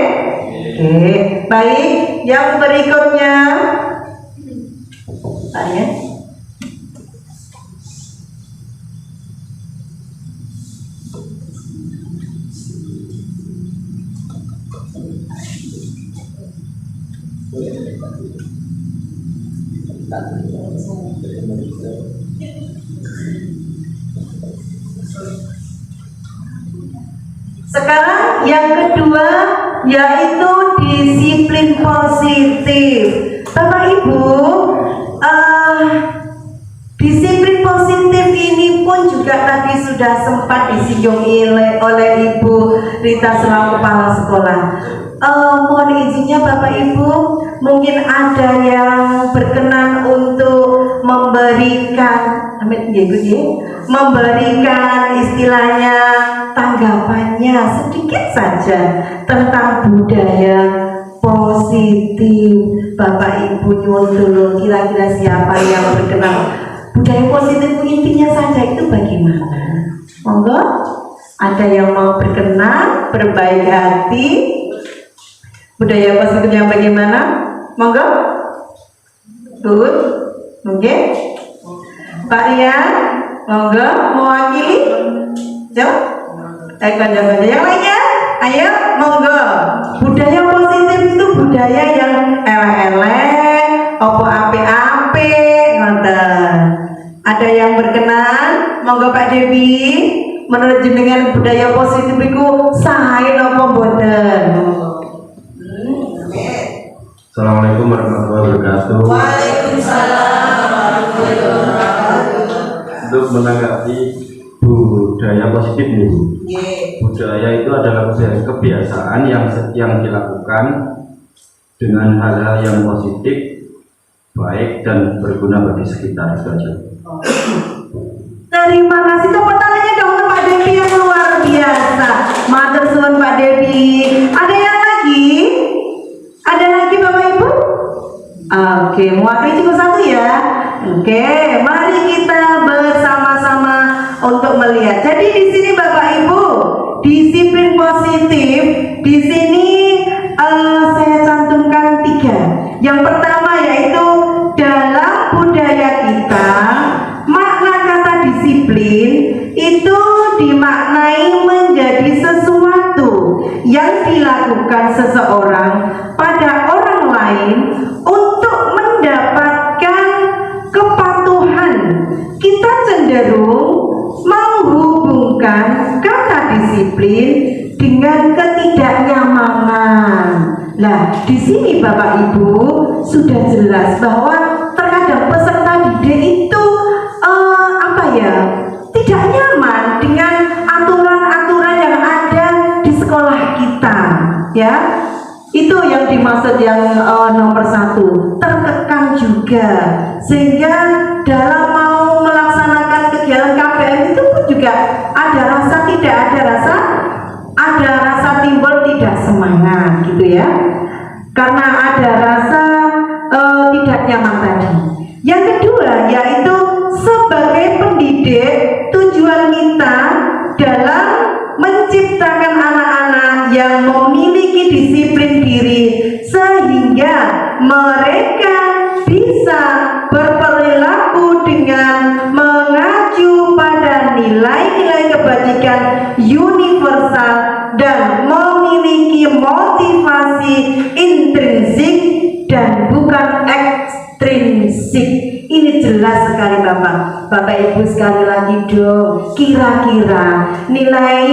Oke, baik. Yang berikutnya, saya. Sekarang yang kedua yaitu disiplin positif. Bapak Ibu, disiplin positif ini pun juga tadi sudah sempat disinggung oleh Ibu Rita selaku kepala sekolah. Mohon izinnya Bapak Ibu, mungkin ada yang berkenan untuk memberikan istilahnya tanggapannya sedikit saja tentang budaya positif. Bapak Ibu nyuwun tulung, kira-kira siapa yang berkenan? Budaya positif intinya saja itu bagaimana? Monggo, ada yang mau berkenan, berbaik hati? Budaya positif yang bagaimana? Monggo. Good. Mungkin Pak Rian, monggo mewakili. Jangan yang lainnya. Ayo, monggo. Budaya positif itu budaya yang elek-elek, opo ape-ape, ngoten. Ada yang berkenan? Monggo Pak Dewi. Menurut jenengan budaya positif itu sae napa mboten? Assalamualaikum warahmatullahi wabarakatuh. Waalaikumsalam warahmatullahi wabarakatuh. Untuk menanggapi budaya positif nih, budaya itu adalah kebiasaan yang dilakukan dengan hal-hal yang positif, baik dan berguna bagi sekitar. Itu aja. Terima kasih, tepuk tangannya dong untuk Pak Devi yang luar biasa. Matur suwun Pak Devi. Ada yang lagi? Ada lagi Bapak Ibu? Oke, mewakili cukup satu ya. Oke, mari kita bersama-sama untuk melihat. Jadi di sini Bapak Ibu, disiplin positif di sini saya cantumkan 3. Yang pertama yaitu dalam budaya kita, makna kata disiplin itu dimaknai menjadi sesuatu yang dilakukan seseorang pada orang lain untuk mendapatkan kepatuhan. Kita cenderung menghubungkan kata disiplin dengan ketidaknyamanan. Nah, di sini Bapak Ibu sudah jelas bahwa terkadang peserta didik itu tidak nyaman dengan aturan-aturan yang ada di sekolah kita, ya. Itu yang dimaksud yang nomor 1, terkekang juga, sehingga dalam mau melaksanakan kegiatan KBM itu pun juga ada rasa timbul tidak semangat gitu ya, karena ada rasa tidak nyaman tadi. Yang kedua yaitu sebagai pendidik, tujuan kita dalam menciptakan anak-anak yang memiliki disiplin diri sehingga mereka bisa berperilaku dengan mengacu pada nilai-nilai kebajikan universal dan memiliki motivasi intrinsik dan bukan ekstrinsik. Ini jelas sekali Bapak Ibu, sekali lagi dong, kira-kira nilai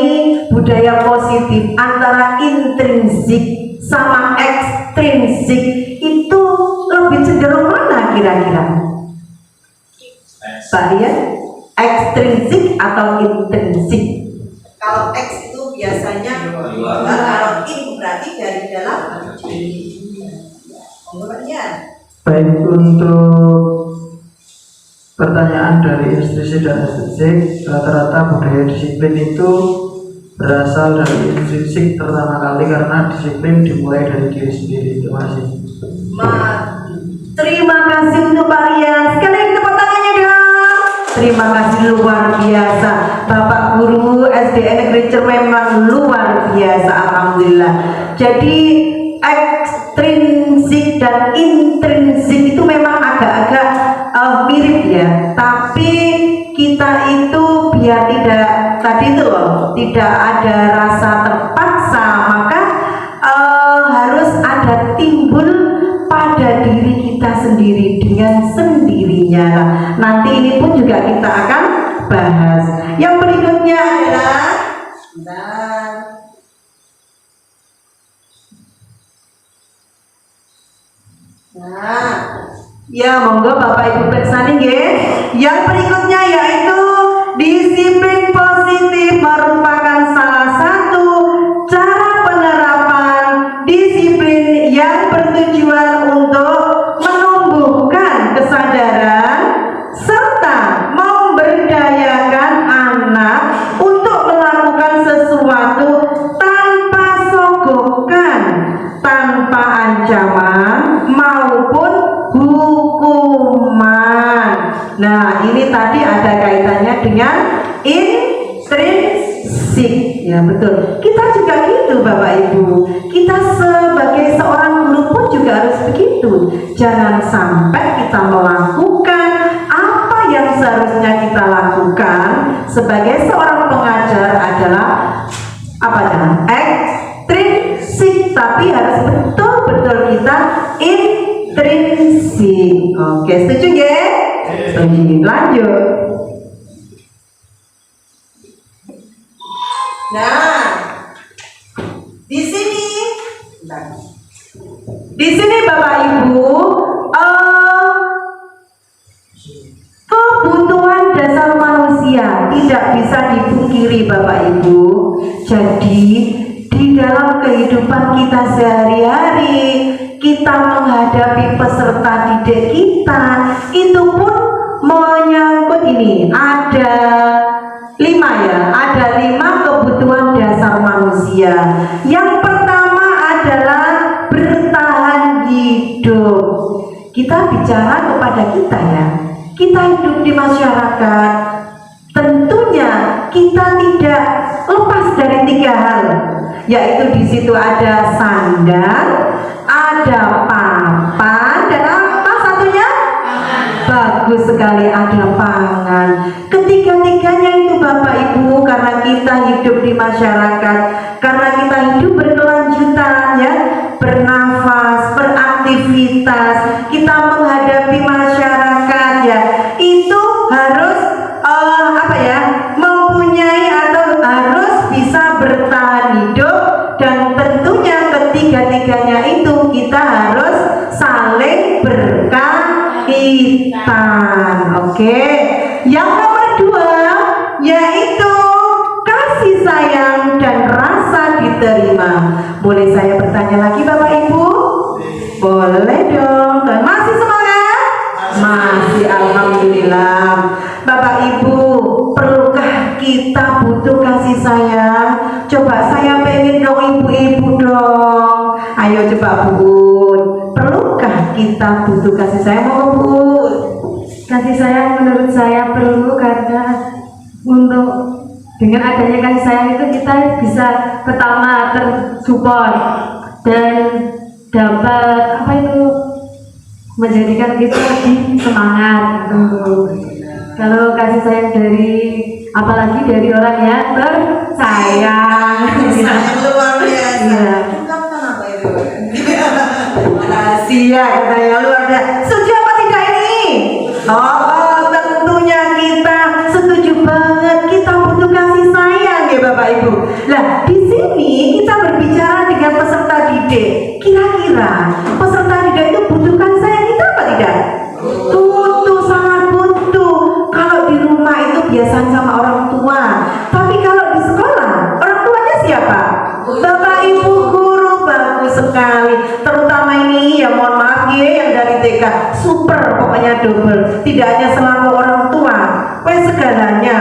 budaya positif antara intrinsik sama ekstrinsik itu lebih cenderung mana kira-kira? Pak Rian, ekstrinsik atau intrinsik? Kalau X itu biasanya kalau in berarti dari dalam. Baik, untuk pertanyaan dari instruksi dan estetik. Rata-rata budaya disiplin itu berasal dari intrinsik pertama kali karena disiplin dimulai dari diri sendiri. Terima kasih. Terima kasih untuk Pak Rian. Sekali lagi tepuk tangannya dong. Terima kasih luar biasa. Bapak Guru SDN Negeri Cer memang luar biasa. Alhamdulillah. Jadi ekstrinsik dan intrinsik itu memang agak-agak mirip ya. Tapi kita itu biar tidak tadi itu loh, tidak ada rasa terpaksa, maka harus ada timbul pada diri kita sendiri dengan sendirinya. Nanti ini pun juga kita akan bahas. Yang berikutnya adalah ya monggo Bapak Ibu periksa nggih. Yang berikutnya yaitu disiplin positif merupakan salah satu cara penerapan disiplin yang bertujuan untuk menumbuhkan kesadaran serta memberdayakan anak untuk melakukan sesuatu tanpa sogokan, tanpa ancaman maupun hukuman. Nah, ini tadi ada kaitannya dengan intrinsik. Ya, betul. Kita juga gitu, Bapak Ibu. Kita sebagai seorang guru pun juga harus begitu. Jangan sampai kita melakukan apa yang seharusnya kita lakukan sebagai seorang pengajar adalah apa namanya? Ekstrinsik, tapi harus betul-betul kita intrinsik. Oke, setuju ya? Lanjut. Nah, di sini Bapak Ibu, kebutuhan dasar manusia tidak bisa dipungkiri Bapak Ibu. Jadi di dalam kehidupan kita sehari-hari, kita menghadapi peserta didik kita, itu pun menyangkut ini. Ada 5 kebutuhan dasar manusia. Yang pertama adalah bertahan hidup. Kita bicara kepada kita ya. Kita hidup di masyarakat. Tentunya kita tidak lepas dari 3 hal. Yaitu di situ ada sandang, ada papan, dan apa satunya? Bagus sekali, ada pangan. Ketiga-tiganya itu Bapak Ibu, karena kita hidup di masyarakat, karena kita hidup berkelanjutan ya, bernafas, beraktivitas, kita menghadapi masyarakat ya, itu harus mempunyai atau harus bisa bertahan hidup, dan tentunya ketiga-tiganya itu kita harus saling berkaitan. Oke. Yang nomor 2 yaitu kasih sayang dan rasa diterima. Boleh saya bertanya lagi Bapak Ibu? Boleh dong. Dan masih semangat? Masih, alhamdulillah. Bapak Ibu, perlukah kita butuh kasih sayang? Coba saya pengen dong ibu-ibu dong. Ayo coba Bu. Perlukah kita butuh kasih sayang? Mau Bu? Kasih sayang menurut saya perlu, karena untuk dengan adanya kasih sayang itu kita bisa pertama tersupport dan dapat menjadikan kita lebih semangat. Kalau kasih sayang apalagi dari orang yang bersayang. Sayang luar biasa. Iya. Makasih ya, katanya luar biasa. Setuju apa tidak ini? Tentunya kita setuju banget. Kita butuh kasih sayang ya Bapak Ibu. Nah, di sini kita berbicara dengan peserta didik. Kira-kira peserta didik itu butuh kasih sayang kita apa tidak? Butuh, sangat butuh. Kalau di rumah itu biasanya sama orang tua. Tapi kalau di sekolah, orang tuanya siapa? Bapak Ibu guru. Bagus sekali. Terutama ini ya, mohon maaf ya, yang dari TK super, pokoknya double. Tidak hanya selalu orang tua, segalanya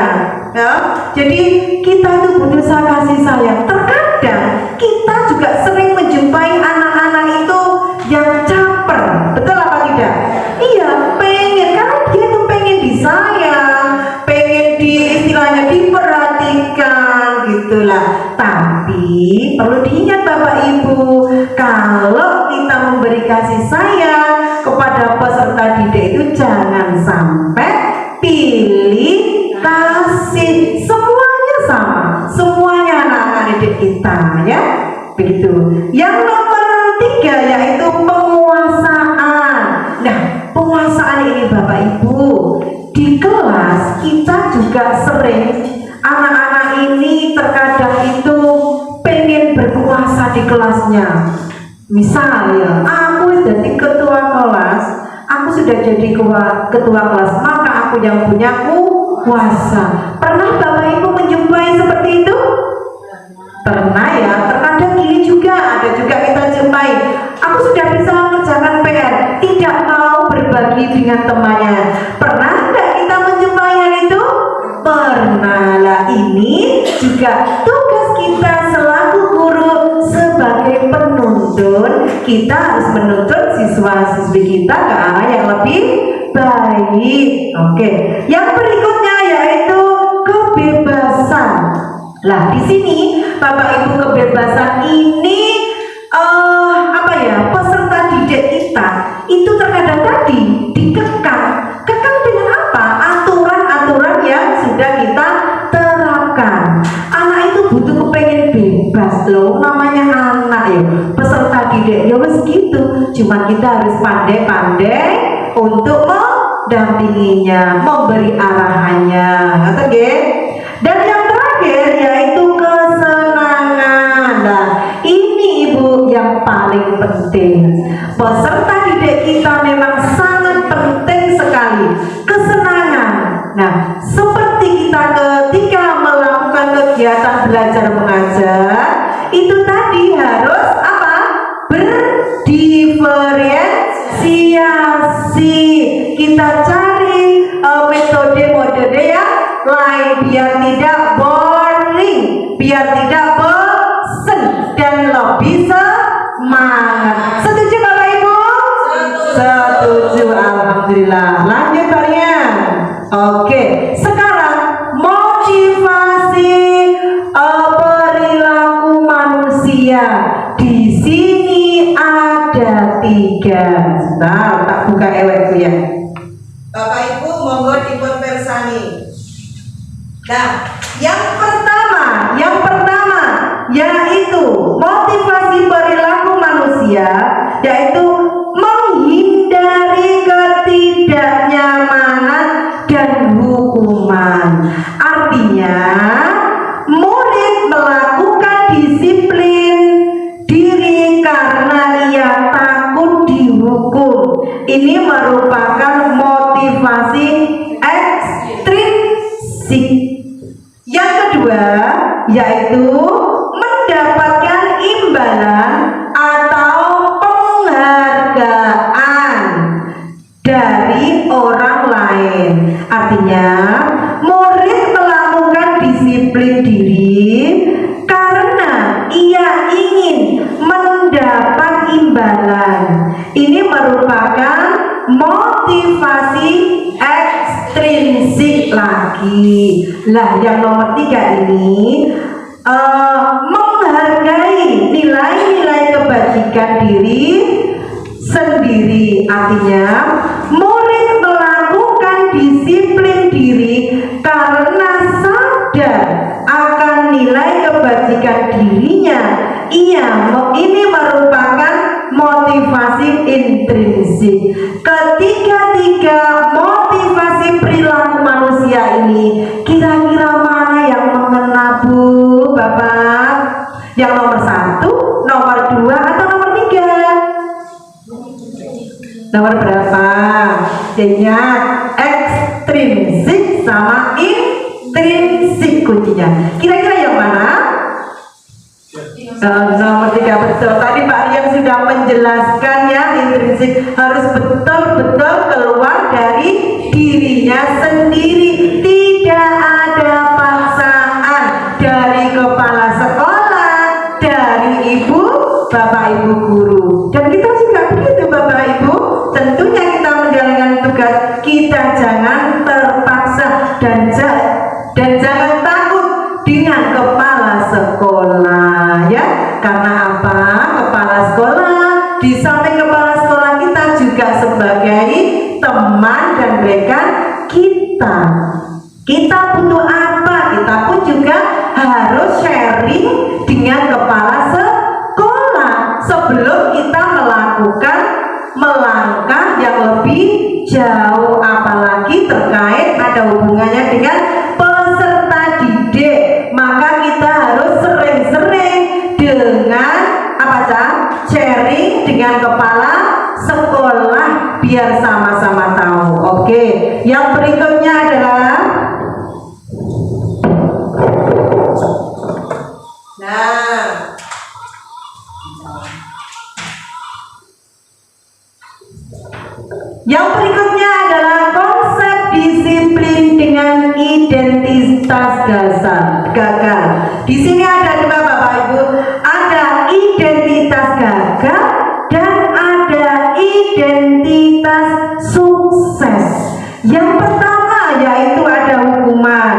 ya. Jadi kita itu butuh kasih sayang. Terkadang kita juga sering menjumpai anak-anak itu yang caper, betul apa tidak? Iya, pengen, karena dia itu pengen disayang, pengen istilahnya diperhatikan gitulah. Tapi perlu diingat Bapak Ibu, kalau kita memberi kasih sayang kepada peserta didik itu jangan sampai pilih kasih, semuanya sama, semuanya anak-anak didik kita ya, begitu. Yang nomor 3 yaitu penguasaan. Nah, penguasaan ini Bapak Ibu, di kelas kita juga sering anak-anak ini terkadang itu pengen berkuasa di kelasnya. Misalnya aku jadi ketua kelas, aku sudah jadi ketua kelas, maka aku yang punya kuasa. Pernah Bapak Ibu menjumpai seperti itu? Pernah ya. Terkadang gini juga, ada juga kita jumpai, aku sudah bisa mengerjakan PR, tidak mau berbagi dengan temannya. Pernah tidak kita menjumpai hal itu? Pernah lah. Ini juga tugas kita selaku guru sebagai penuntun. Kita harus menuntun siswa-siswi kita ke arah yang lebih baik. Oke. Yang berikutnya yaitu kebebasan. Lah, di sini Bapak Ibu, kebebasan ini peserta didik kita itu terkadang tadi dikekang. Kekang dengan apa? Aturan-aturan yang sudah kita terapkan. Anak itu butuh kepengen bebas loh, namanya anak ya, peserta didik ya wes gitu. Cuma kita harus pandai-pandai untuk mendampinginya, memberi arahannya, atau Dan yang terakhir yaitu kesenangan. Nah, ini Ibu yang paling penting. Peserta didik kita memang sangat penting sekali kesenangan. Nah, seperti kita ketika melakukan kegiatan belajar mengajar, itu tadi harus apa? Berdiferensiasi. Kita cari metode-metode yang lain biar tidak boring, biar tidak bosen dan lebih semangat. Setuju Bapak Ibu? Setuju, alhamdulillah. Lanjut kalian. Oke, sekarang motivasi perilaku manusia. Di sini ada 3. Sebentar, tak buka ewekku ya. Bapak Ibu monggo dikonversani. Nah, yang pertama yaitu motivasi perilaku manusia, yaitu menghindari ketidaknyamanan dan hukuman. Artinya murid melakukan disiplin diri karena ia takut dihukum. Ini merupakan motivasi ekstrinsik. Yang kedua yaitu mendapatkan imbalan atau penghargaan dari orang lain. Artinya murid melakukan disiplin diri karena ia ingin mendapat imbalan. Ini merupakan motivasi ekstrinsik lagi. Lah, yang nomor 3 ini menghargai nilai-nilai kebajikan diri sendiri. Artinya murid melakukan disiplin diri karena sadar akan nilai kebajikan dirinya. Ini merupakan motivasi intrinsik. Ketiga-tiga motivasi perilaku manusia ini kira-kira mana yang mengena Bu, Bapak? Yang nomor 1, nomor 2, atau nomor 3? Nomor berapa? Ingat, ekstrinsik sama intrinsik kuncinya. Kira-kira yang mana? Nomor 3 betul. Tadi Pak Rian sudah menjelaskan ya, intrinsik harus betul-betul keluar dari dirinya sendiri. Tidak ada paksaan dari kepala sekolah, dari ibu, bapak ibu guru. Dan kita juga begitu Bapak Ibu. Tentunya kita menjalankan tugas kita jangan terpaksa dan jangan takut dengan kepala sekolah ya. Karena apa? Kepala sekolah, di samping kepala sekolah kita juga sebagai teman dan rekan kita. Kita butuh apa? Kita pun juga harus sharing dengan kepala sekolah sebelum kita melangkah yang lebih jauh, apalagi terkait ada hubungannya dengan peserta didik. Maka kita harus sering-sering dengan sharing dengan kepala sekolah biar sama-sama tahu. Oke, yang berikutnya adalah yang berikutnya adalah konsep disiplin dengan identitas gagal. Di sini ada dua Bapak Ibu, ada identitas gagal dan ada identitas sukses. Yang pertama yaitu ada hukuman,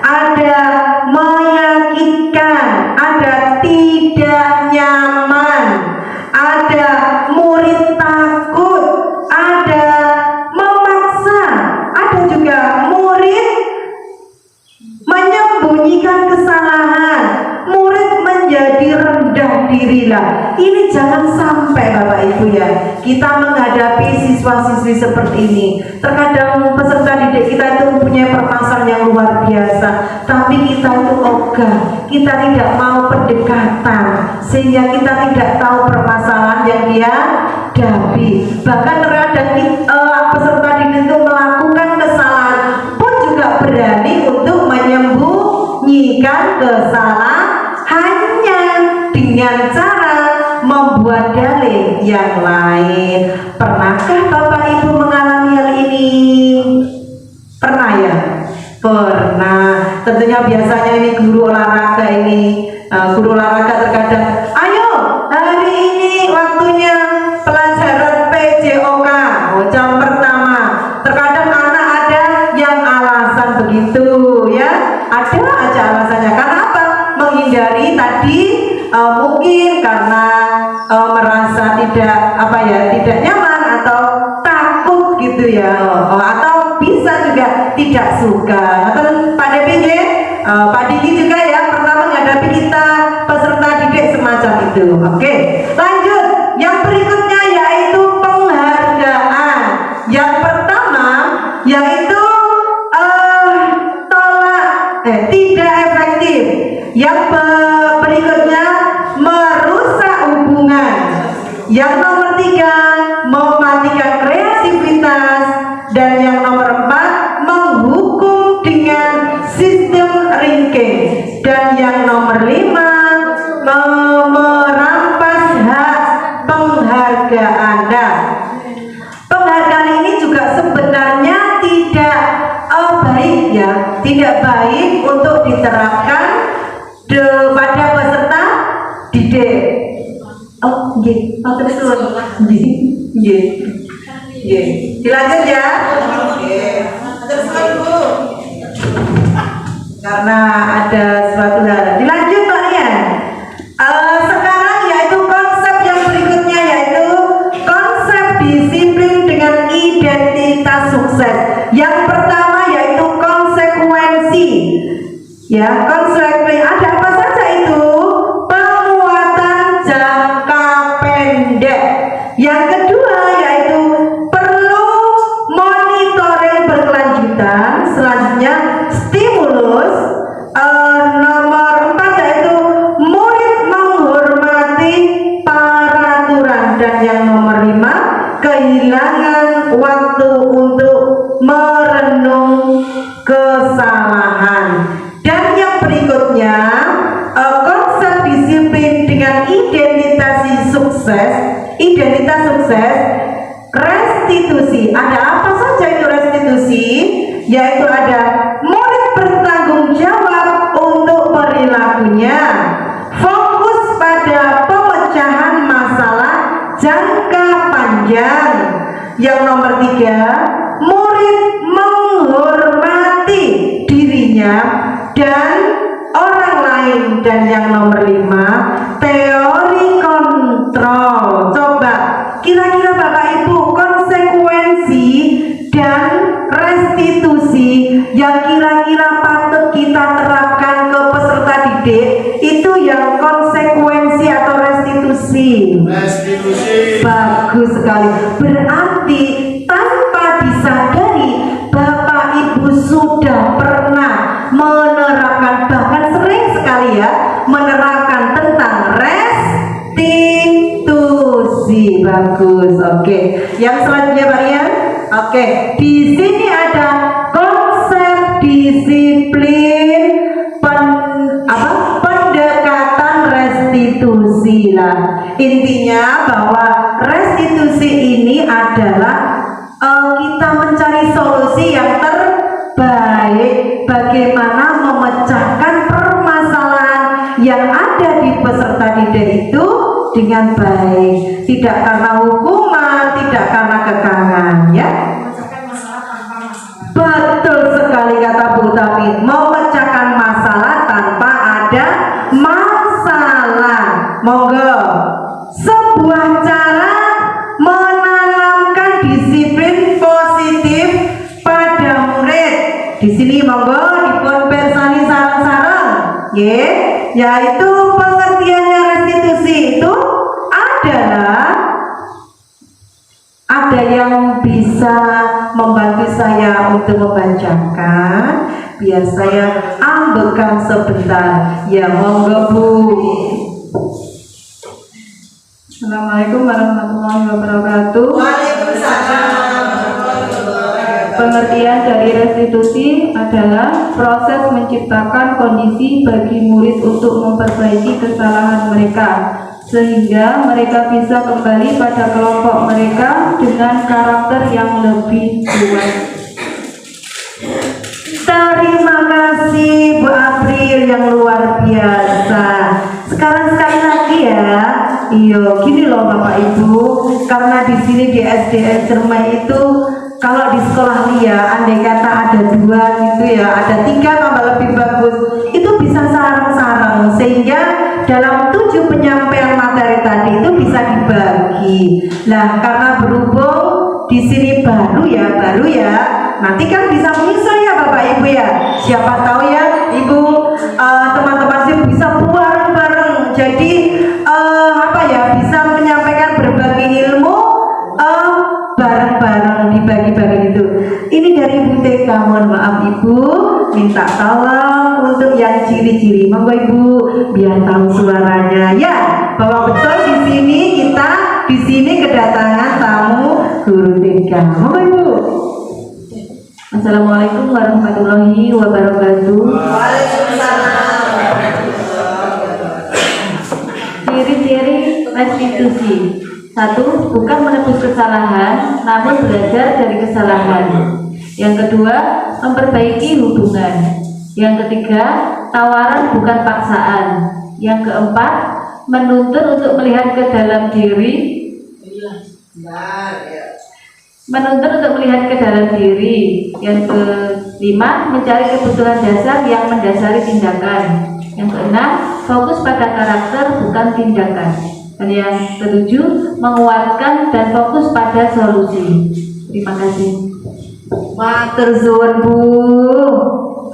ada menyakitkan, ada tidak nyaman, ada murid takut, ada memaksa, ada juga murid menyembunyikan kesalahan, murid menjadi rendah diri lah. Ini jangan sampai Bapak Ibu ya, kita menghadapi siswa-siswi seperti ini. Terkadang peserta didik kita itu mempunyai permasalahan yang luar biasa, tapi kita itu ogah, kita tidak mau pendekatan, sehingga kita tidak tahu permasalahan yang dia hadapi. Bahkan terkadang peserta didik itu melakukan kesalahan pun juga berani untuk menyembunyikan kesalahannya dengan cara membuat dalih yang lain. Pernahkah Bapak Ibu mengalami hal ini? Pernah ya? Pernah. Tentunya biasanya ini guru olahraga ini. Guru olahraga terkadang, ayo hari ini waktunya pelajaran PJOK, jam pertama. Terkadang anak ada yang alasan begitu ya. Ada aja alasannya. Karena apa? Menghindari tadi mungkin karena merasa tidak nyaman atau takut gitu ya, atau bisa juga tidak suka. Atau Pak Diki, Pak Diki juga ya pernah menghadapi kita peserta didik semacam itu. Oke, lanjut. Yang berikutnya yaitu penghargaan. Yang pertama yaitu tidak efektif. Yang berikutnya merusak hubungan. Yang nomor 3 mematikan kreativitas. Dan yang nomor 4 menghukum dengan sistem ranking. Dan yang nomor 5 merampas hak penghargaan. Nah, penghargaan ini juga sebenarnya tidak baik ya, tidak baik untuk diterapkan pada peserta didik. Oh, nggih, terus nggih. Dilanjut ya. Terus Bu. Karena ada suatu hal. Dilanjut Pak Rian. Sekarang yaitu konsep yang berikutnya yaitu konsep disiplin dengan identitas sukses. Yang pertama yaitu konsekuensi. Ya, konsekuensi ada apa saja itu? Penguatan jangka pendek. Yang kedua yaitu perlu monitoring berkelanjutan. Selanjutnya stimulus. Nomor 4 yaitu murid menghormati peraturan. Dan yang nomor 5 kehilangan waktu untuk merenung kesalahan. Dan yang berikutnya konsep disiplin dengan Identitas sukses restitusi. Ada apa saja itu restitusi? Yaitu ada murid bertanggung jawab untuk perilakunya, fokus pada pemecahan masalah jangka panjang. Yang nomor 3, murid menghormati dirinya dan orang lain. Dan yang nomor 5, teori kontrol. Coba kira-kira Bapak Ibu konsekuensi dan restitusi yang kira-kira patut kita terapkan ke peserta didik itu yang konsekuensi atau restitusi. Bagus sekali. Berarti tanpa disadari Bapak Ibu sudah pernah menerapkan, bahkan sering sekali ya, menerapkan tentang restitusi. Bagus. Oke. Yang selanjutnya Pak Rian. Oke. Di sini ada konsep disiplin pendekatan restitusi lah. Intinya bahwa restitusi ini adalah kita mencari solusi yang terbaik bagaimana memecahkan permasalahan yang ada di peserta didik itu dengan baik, tidak karena hukuman, tidak karena kekangan, ya. Betul sekali kata Bu Tami, memecahkan masalah tanpa ada masalah. Monggo, sebuah cara menanamkan disiplin positif pada murid. Di sini monggo dipun persani sarang-sarang, yaitu pengertiannya restitusi itu adalah, ada yang bisa membantu saya untuk membacakan, biar saya ambilkan sebentar. Ya monggo Bu. Assalamualaikum warahmatullahi wabarakatuh. Waalaikumsalam. Pengertian dari restitusi adalah proses menciptakan kondisi bagi murid untuk memperbaiki kesalahan mereka sehingga mereka bisa kembali pada kelompok mereka dengan karakter yang lebih kuat. Terima kasih Bu April yang luar biasa. Sekarang sekali lagi ya. Iyo, gini loh Bapak Ibu, karena di sini di SDN Cermai itu kalau di sekolah Lia andai kata ada 2 gitu ya, ada 3 tambah lebih bagus, itu bisa sarang-sarang sehingga dalam 7 penyampaian materi tadi itu bisa dibagi. Nah, karena berhubung di sini baru ya, nanti kan bisa menyusul ya Bapak Ibu ya. Siapa tahu ya Ibu teman-teman sih bisa bareng-bareng. Jadi bisa menyampaikan berbagi ilmu bareng-bareng, dibagi-bagi itu. Ini dari Bu TK, mohon maaf Ibu, minta tolong untuk yang ciri-ciri. Monggo Ibu, biar tahu suaranya ya, bahwa betul kita di sini kedatangan tamu guru TK. Monggo Ibu. Assalamualaikum warahmatullahi wabarakatuh. Ciri-ciri restitusi. 1. Bukan menebus kesalahan, namun belajar dari kesalahan. Yang kedua, memperbaiki hubungan. Yang ketiga, tawaran bukan paksaan. Yang keempat, menuntun untuk melihat ke dalam diri. Yang kelima, mencari kebutuhan dasar yang mendasari tindakan. Yang keenam, fokus pada karakter bukan tindakan. Dan yang ketujuh, menguatkan dan fokus pada solusi. Terima kasih. Matur suwun Bu.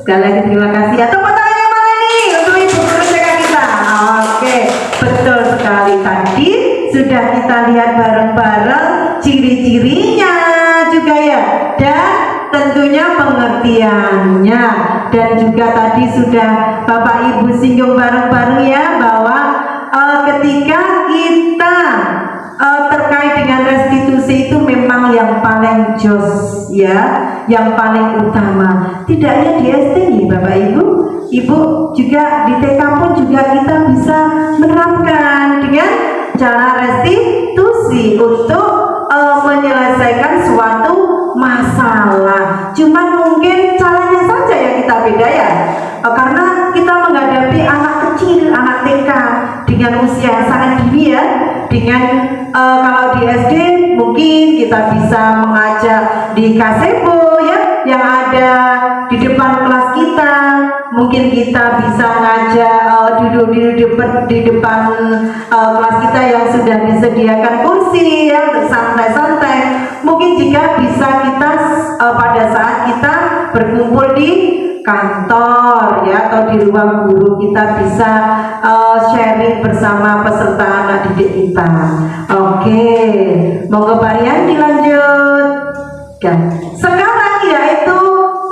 Sekali lagi terima kasih. Tepuk tangan yang mana nih untuk Ibu guru TK kita? Oke, betul sekali. Tadi sudah kita lihat bareng-bareng ciri-cirinya juga ya, dan tentunya pengertiannya, dan juga tadi sudah Bapak Ibu singgung bareng-bareng ya, bahwa ketika kita terkait dengan restitusi itu memang yang paling jos ya, yang paling utama. Tidak hanya di SD nih Bapak Ibu, Ibu juga di TK pun juga kita bisa menerapkan dengan cara restitusi. solusi untuk menyelesaikan suatu masalah. Cuman mungkin caranya saja yang kita beda ya. Karena kita menghadapi anak kecil, anak TK dengan usia yang sangat dini ya. Dengan kalau di SD mungkin kita bisa mengajak di gazebo ya, yang ada di depan kelas kita. Mungkin kita bisa ngajak duduk di depan kelas kita yang sudah disediakan kursi ya, bersantai-santai. Mungkin jika bisa kita pada saat kita berkumpul di kantor ya, atau di ruang guru, kita bisa sharing bersama peserta anak didik kita. Oke, monggo Pak Rian dilanjut. Sekarang yaitu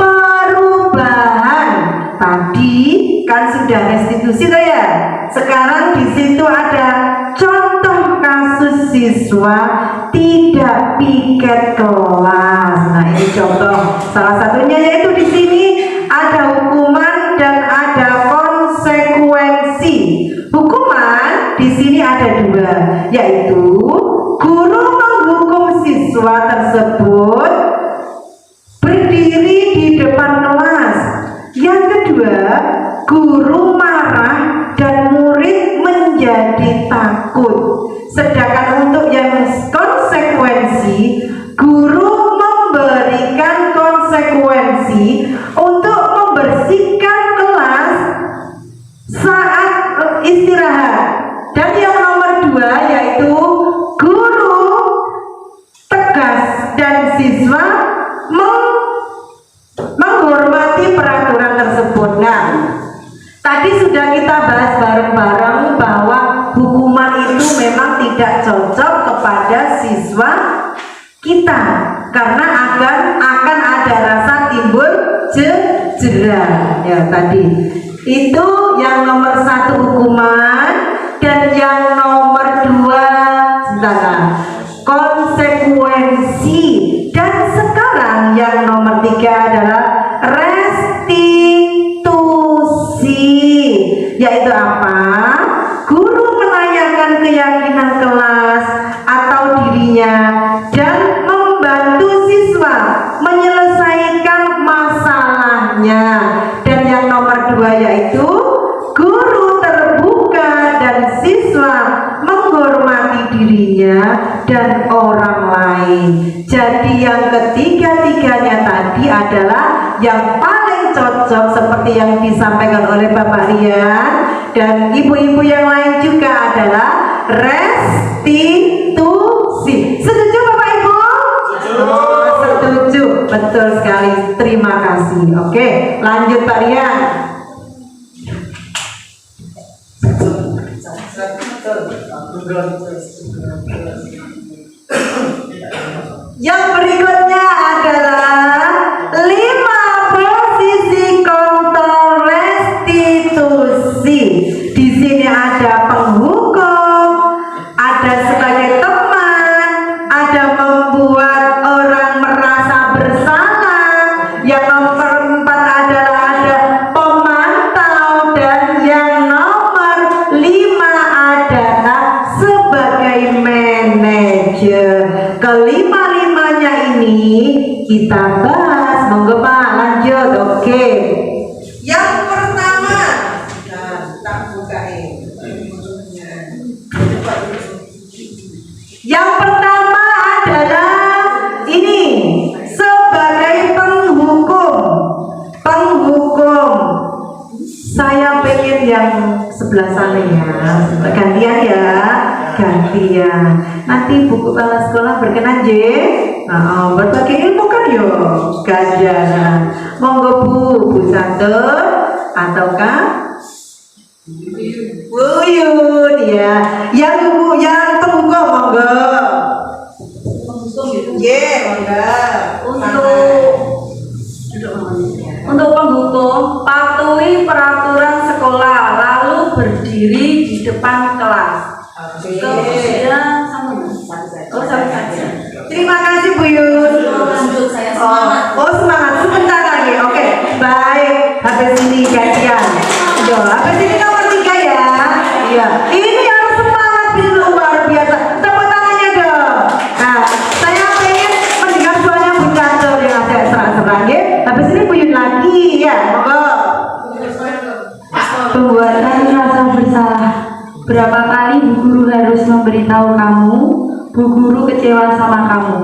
perubahan. Tadi kan sudah restitusi tuh ya. Sekarang di situ ada contoh kasus siswa tidak piket kelas. Nah, ini contoh salah satunya, yaitu di sini ada hukuman dan ada konsekuensi. Hukuman di sini ada dua, yaitu guru menghukum siswa tersebut berdiri di depan kelas. Yang kedua, guru marah dan murid menjadi takut. Sedangkan untuk yang konsekuensi, guru memberikan konsekuensi untuk membersihkan kelas saat istirahat. Dan yang nomor dua, yaitu guru tegas dan siswa menghormati peraturan tersebut. Nah, tadi sudah kita bahas bareng-bareng bahwa hukuman itu memang tidak cocok kepada siswa kita, karena akan ada rasa timbul jera ya. Tadi itu yang nomor satu hukuman, dan yang nomor dua konsekuensi. Dan sekarang yang nomor tiga adalah restitusi, yaitu apa? Guru menanyakan keyakinan kelas atau dirinya dan membantu siswa menyelesaikan masalahnya. Dan yang nomor dua yaitu guru terbuka dan siswa menghormati dirinya dan orang lain. Jadi yang ketiga-tiganya tadi adalah yang paling cocok seperti yang disampaikan oleh Bapak Rian dan ibu-ibu yang lain juga adalah restitusi. Setuju Bapak Ibu? Setuju, betul sekali. Terima kasih. Oke, lanjut Pak Rian. Yang berikutnya adalah 5 posisi kontrol restitusi. Di sini ada penghukum, ada sebagai teman, ada membuat orang merasa bersalah. Yang nomor 4 adalah ada pemantau, dan yang nomor 5 adalah sebagai manajer. Kelima-limanya ini kita bahas. Monggo Pak, lanjut. Oke. Yang pertama, tak buka ini. Yang pertama adalah ini, sebagai penghukum. Penghukum. Saya pengen yang sebelah sana ya. Gantian ya. Gantian. Nanti buku kepala sekolah berkenan J. Berbagi ilmu kan yo. Gantian. Monggo Bu Santur ataukah Buyun ya. Yang ibu yang penghukum monggo. Monggo. Untuk penghukum, patuhi peraturan sekolah lalu berdiri di depan kelas. Kemudian sama saja. Terima kasih Bu Yun. Lanjut, saya semangat. Oh semangat, sebentar lagi. Oke, baik. Habis ini gantian. Yo, habis ini nomor 3 ya. Iya. Ini harus semangat, ini luar biasa. Tepuk tangannya dong. lagi ya, monggo. Pembuatan rasa bersalah. Berapa kali Bu Guru harus memberitahu kamu, Bu Guru kecewa sama kamu?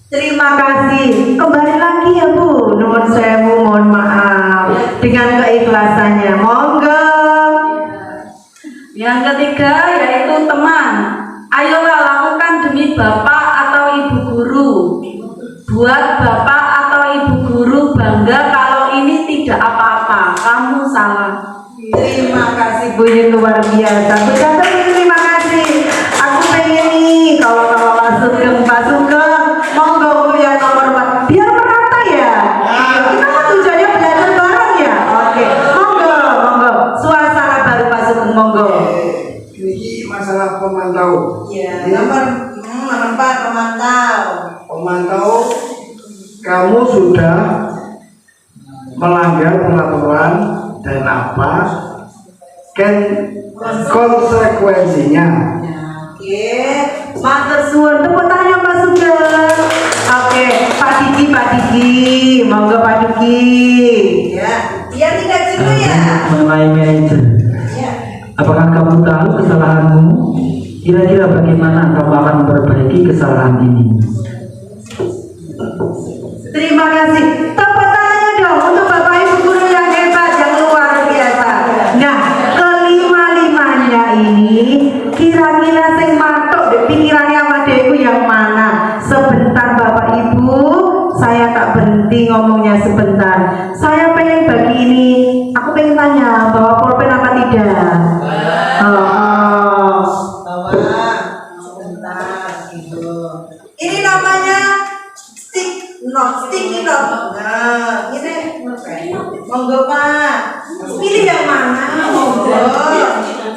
Terima kasih. Kembali lagi ya Bu. Nuwun sewu, mohon maaf dengan keikhlasannya. Monggo. Yang ketiga yaitu teman. Ayolah lakukan demi Bapak atau Ibu Guru. Buat Bapak atau Ibu Guru bangga kalau ini tidak apa-apa, kamu salah. Terima kasih Bu, ini luar biasa. Bu Chandra, terima kasih. Aku pengen nih kalau Pak Sugeng, monggo Bu ya nomor 4. Biar merata ya. Kita kan tujuannya belajar bareng ya. Oke, monggo. Suasana baru Pak Sugeng, monggo. Ini masalah pemantau. Ya, nomor 4 pemantau. Pemantau, kamu sudah melanggar peraturan dan apa kan konsekuensinya. Oke, matur suwun, tepuk tangan Pak Sugeng. Oke, Pak Diki, monggo Pak Diki. Ya, biar tidak jenuh ya. Mengenai manajer, Ya. apakah kamu tahu kesalahanmu? Kira-kira bagaimana kamu akan memperbaiki kesalahan ini? Terima kasih. Tepuk tangannya dong untuk Bapak Ibu guru yang hebat, yang luar biasa. Nah, kelima-limanya ini kira-kira sing matok di pikirannya sama Deku yang mana? Sebentar Bapak Ibu, saya tak berhenti ngomongnya sebentar. Saya pengen bagi ini, aku pengen tanya bawa pulpen apa tidak? Sebentar gitu. Ini namanya sticky note. Nah, ini monggo Pak. Pilih yang mana? Monggo.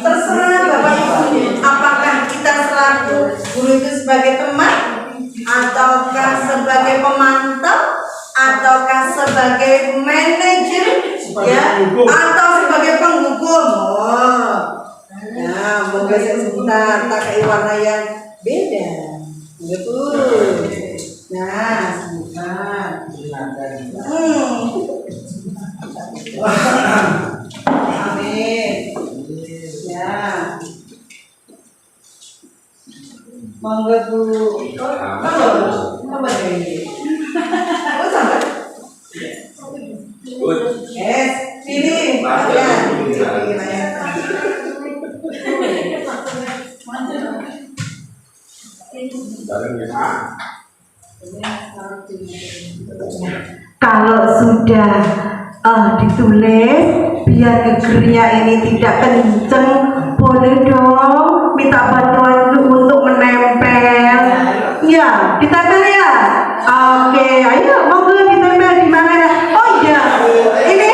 Terserah Bapak Ibu. Apakah kita selaku guru itu sebagai teman, ataukah sebagai pemantau, ataukah sebagai manajer, ya, atau sebagai penghukum? Oh. Nah, monggo sebentar, tak kayak warna yang beda. Betul. Nah, sebentar. Amin. Ya. Monggo Bu. Monggo ini. Oh, sampai. Pilih. Ya. Kalau sudah ditulis biar gegernya ini tidak kenceng, boleh dong minta bantuan untuk menempel. Ya, ditempel ya. Oke, ayo monggo ditempel di mana ya? Oh iya, ini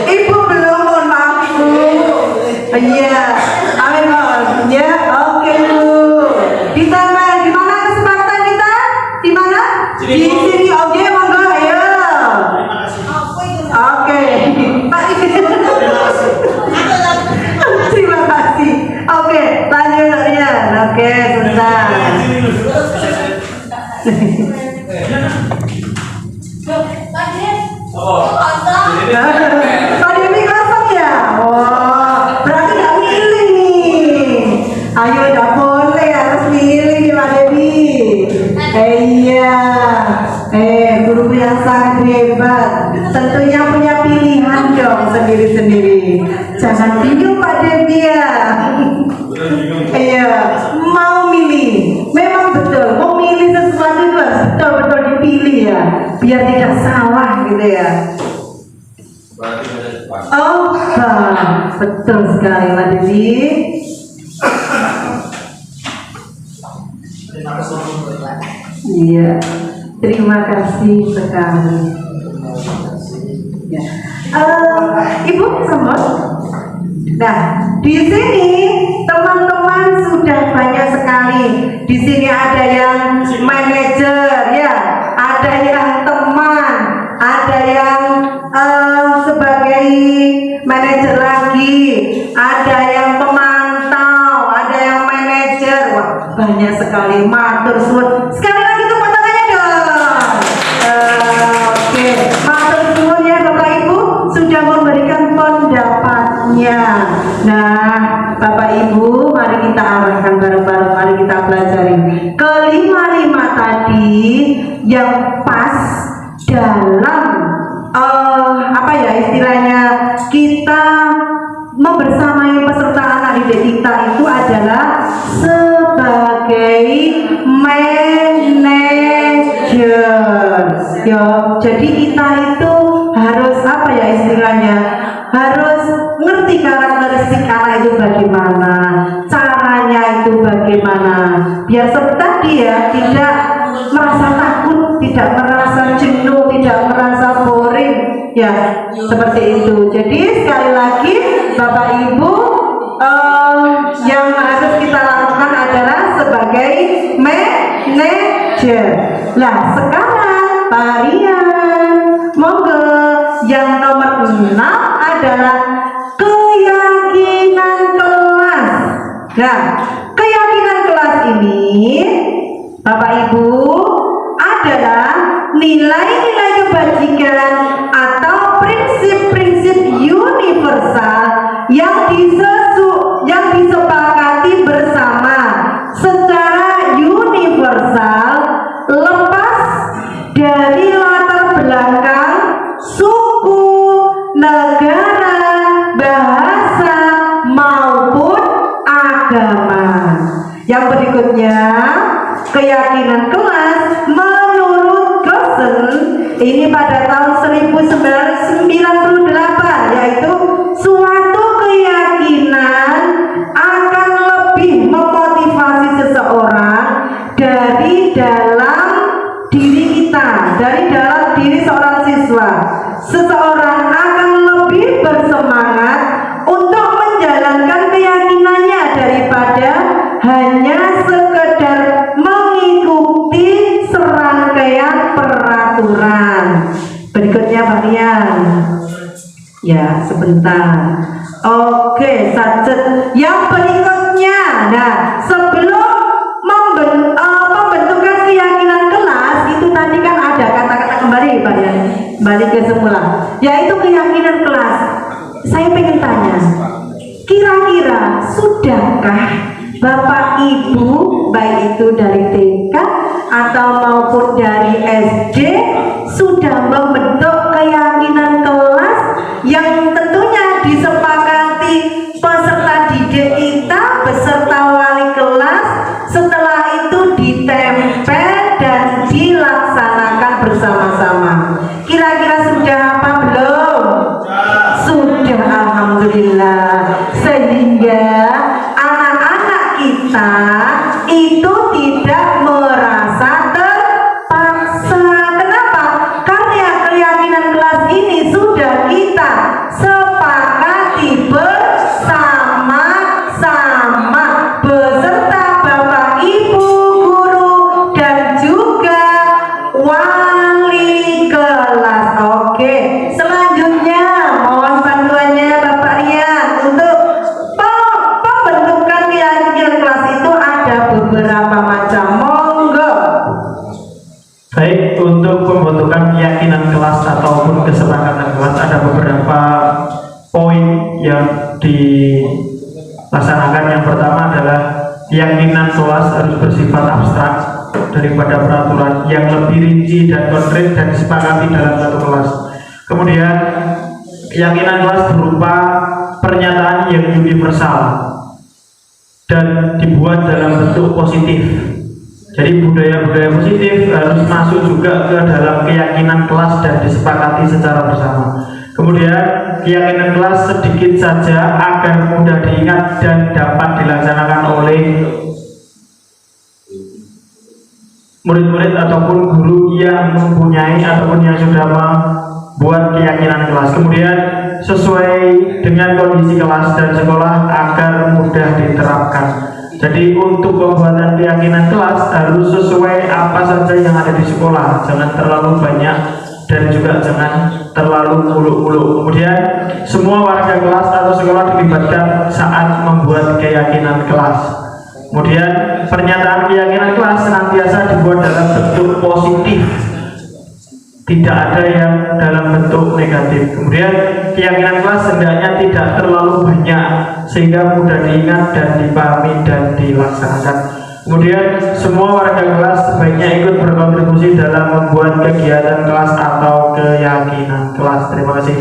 Ibu belum, mohon maaf Bu. Iya, amin mohon. Ya, oke Bu. Ditempel di mana kesempatan kita? Di mana? Di sini. Oke, monggo ayo. Oke, Pak. Terima kasih. Oke, lanjut Rian. Oke, sebentar. Pak Dewi kosong ya? Oh, berarti nggak milih nih. Ayo, nggak boleh, harus milih nih Pak Dewi. Iya. Guru yang sangat hebat. Tentunya punya pilihan dong sendiri-sendiri. Jangan bingung Pak Dewi ya. Iya, mau milih. Memang betul, mau milih sesuatu itu harus betul-betul dipilih ya, biar tidak salah gitu ya. Oh, betul sekali Pak Dewi. Iya, terima kasih sekali. Ya. Ibu sambut. Nah, di sini teman-teman sudah banyak sekali. Di sini ada yang manajer, ya, ada yang teman, ada yang sebagai manajer lagi, ada yang pemantau, ada yang manajer. Wah, banyak sekali. Matur suwun. Sekali lagi tepuk tangannya dong. Oke, matur suwun ya Bapak Ibu, mari kita arahkan bareng-bareng, mari kita pelajari kelima-lima tadi yang pas dalam apa ya istilahnya, kita membersamai peserta anak didik kita itu adalah sebagai manajer. Ya, jadi kita itu harus apa ya istilahnya, harus ngerti karakteristik anak itu bagaimana, caranya itu bagaimana, biar tadi ya tidak merasa takut, tidak merasa jenuh, tidak merasa boring, ya seperti itu. Jadi sekali lagi Bapak Ibu, yang harus kita lakukan adalah sebagai manajer. Nah sekarang Pak Rian, monggo yang nomor 6 adalah keyakinan kelas. Nah, keyakinan kelas ini Bapak Ibu adalah nilai-nilai kebajikan atau prinsip-prinsip universal yang disepakati bersama secara universal, lepas dari latar belakang suku, negara, bahasa maupun agama. Yang berikutnya, keyakinan kelas menurut Gossen ini pada tahun 1998, yaitu suatu keyakinan akan lebih memotivasi seseorang dari dalam diri kita, dari dalam diri seorang siswa. Seseorang akan lebih bersemangat untuk menjalankan keyakinannya daripada hanya sekedar mengikuti serangkaian peraturan. Berikutnya Pak Rian. Ya, sebentar. Oke, Sajid. Yang berikutnya, nah sebelum pembentukan keyakinan kelas itu tadi kan ada kata-kata kembali Pak Rian, balik ke semula, yaitu keyakinan kelas. Saya pengen tanya, kira-kira sudahkah Bapak Ibu baik itu dari TK atau maupun dari SD sudah membentuk keyakinan kelas yang tentunya disepakati peserta didik kita beserta wali kelas, setelah itu ditempel dan dilaksanakan bersama-sama? Kira-kira sudah apa belum? Sudah, alhamdulillah. Sehingga anak-anak kita itu tidak merasa terpaksa. Kenapa? Karena keyakinan kelas ini sudah kita sepakati bersama-sama beserta Bapak Ibu guru dan juga wali kelas. Oke, selanjutnya mohon bantuannya Bapak Rian untuk pembentukan keyakinan kelas itu ada beberapa macam. Monggo. Baik, untuk pembentukan keyakinan kelas ataupun kesepakatan kelas ada beberapa poin yang dilaksanakan. Yang pertama adalah keyakinan kelas harus bersifat abstrak daripada peraturan yang lebih rinci dan konkret dan disepakati dalam satu kelas. Kemudian keyakinan kelas berupa pernyataan yang universal dan dibuat dalam bentuk positif. Jadi budaya-budaya positif harus masuk juga ke dalam keyakinan kelas dan disepakati secara bersama. Kemudian keyakinan kelas sedikit saja agar mudah diingat dan dapat dilaksanakan oleh murid-murid ataupun guru yang mempunyai ataupun yang sudah membuat keyakinan kelas. Kemudian sesuai dengan kondisi kelas dan sekolah agar mudah diterapkan. Jadi untuk pembuatan keyakinan kelas harus sesuai apa saja yang ada di sekolah, jangan terlalu banyak dan juga jangan terlalu muluk-muluk. Kemudian semua warga kelas atau sekolah dilibatkan saat membuat keyakinan kelas. Kemudian pernyataan keyakinan kelas senantiasa dibuat dalam bentuk positif tidak ada yang dalam bentuk negatif. Kemudian keyakinan kelas hendaknya tidak terlalu banyak sehingga mudah diingat dan dipahami dan dilaksanakan. Kemudian semua warga kelas sebaiknya ikut berkontribusi dalam membuat kegiatan kelas atau keyakinan kelas. Terima kasih.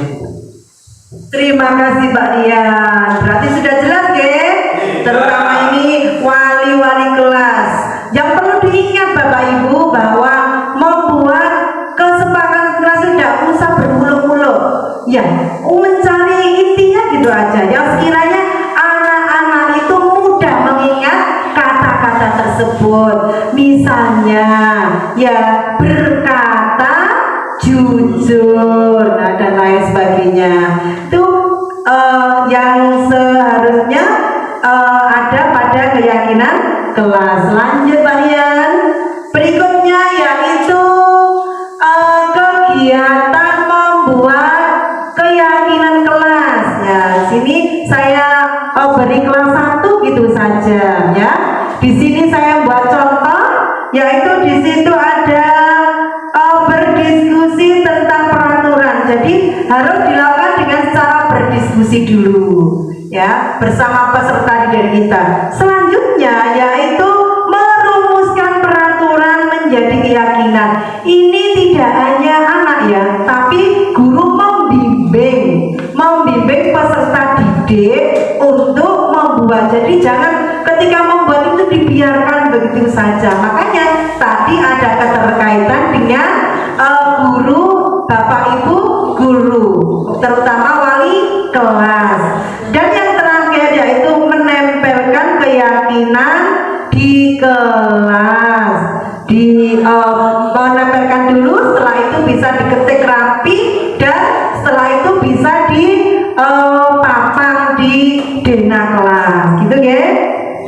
Terima kasih Pak Dian. Berarti sudah jelas ya? Terutama ini wali-wali kelas. Yang perlu diingat Bapak Ibu bahwa membuat kesepakatan kelas tidak usah bermuluk-muluk. Ya, mencari intinya gitu aja. Yang sekiranya anak-anak itu mudah mengingat kata-kata tersebut. Misalnya, ya berkata jujur, nah, dan lain sebagainya. Itu yang seharusnya ada pada keyakinan kelas. Lanjut Pak Rian. Berikutnya yaitu kegiatan membuat keyakinan kelas. Ya, sini saya beri kelas 1 gitu saja ya. Di sini saya buat contoh, yaitu di situ ada berdiskusi tentang peraturan. Jadi harus dilakukan dengan cara berdiskusi dulu ya bersama peserta didik kita. Selanjutnya yaitu merumuskan peraturan menjadi keyakinan. Ini tidak hanya anak ya, tapi guru membimbing peserta didik untuk membuat. Jadi jangan ketika membuat itu dibiarkan begitu saja. Makanya tadi ada keterkaitan dengan guru, Bapak Ibu guru, terutama wali kelas. Dan yang terakhir yaitu menempelkan keyakinan di kelas. Menempelkan dulu, setelah itu bisa diketik rapi dan setelah itu bisa dipapang di dena kelas, gitu ya.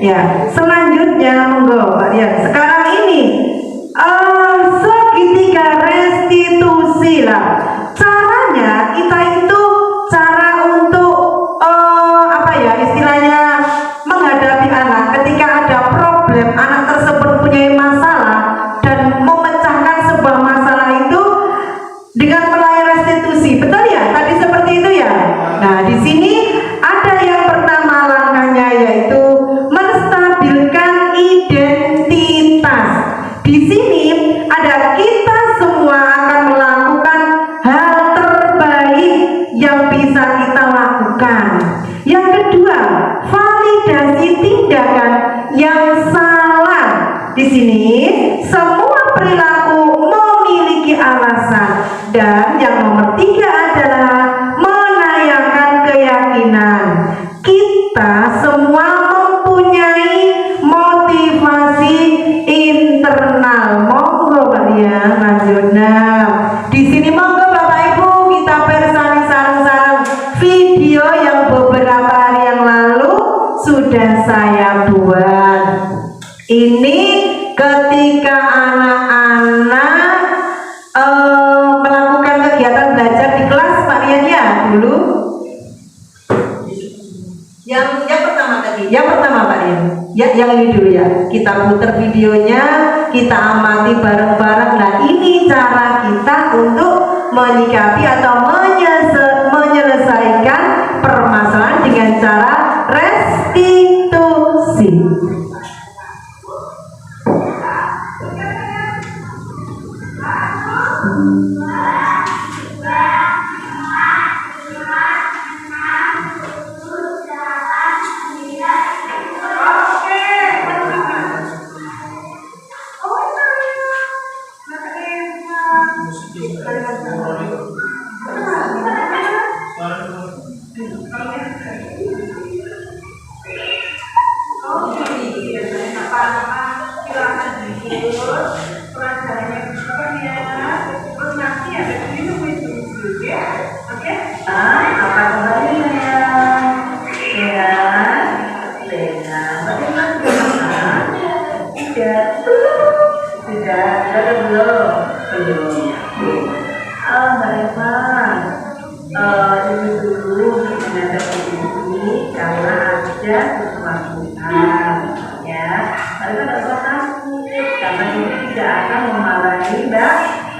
Ya, selanjutnya monggo Pak Rian. Sekarang ini segitiga restitusi lah. Caranya kita itu cara untuk apa ya istilahnya menghadapi anak ketika ada problem, anak tersebut punya masalah dan memecahkan sebuah masalah itu dengan melayani restitusi. Betul ya? Tadi seperti itu ya. Nah, di sini ada yang pertama langkahnya yaitu menstabilkan identitas. Di sini ada kita semua akan melakukan hal terbaik yang bisa kita lakukan. Yang kedua, validasi tindakan yang salah. Di sini semua perilaku memiliki alasan. Dan yang nomor 3 adalah menayangkan keyakinan. Kita semua mempunyai motivasi internal. Monggo Mbak Dian, lanjut. Nah, di sini monggo Bapak Ibu kita bersani sarang-sarang video yang beberapa hari yang lalu sudah saya buat. Ini ketika anak-anak melakukan kegiatan belajar di kelas Pak Rian ya dulu. Yang pertama tadi, yang pertama Pak Rian. Ya, yang ini dulu ya. Kita putar videonya, kita amati bareng-bareng. Nah, ini cara kita untuk menyikapi atau menyelesaikan permasalahan dengan cara restitusi.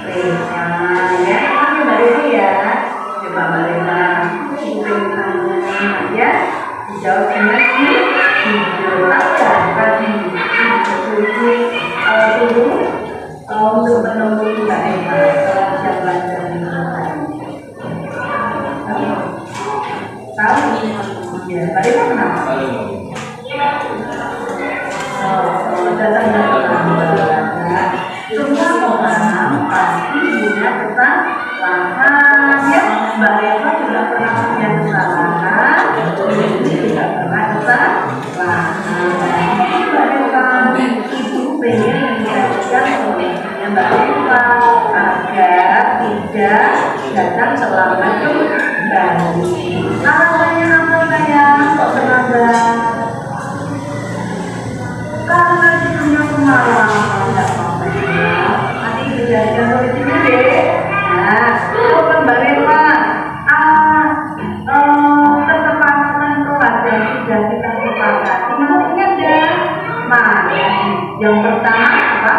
Reva ya, ini Mbak Reva ya. Coba Mbak Reva ya, dijawab dengan hijau apa tadi tunggu untuk menemui Mbak Reva siapa tahu ya Mbak Reva kenapa? Datang semua orang pasti punya kesalahan ya. Mbak Reva juga pernah punya kesalahan, ini juga pernah kesalahan. Mbak Reva itu pengen mengingatkan olehnya Mbak Reva agar tidak datang terlambat kembali. Alasannya apa sayang? Kok sengaja? Karena dia punya pengalaman tidak apa-apa. Nanti kejadian politiknya deh. Nah, bukan Mbak Reva. Kesepakatan kelas yang sudah kita sepakati. Masih ingat ya? Nah, yang pertama apa?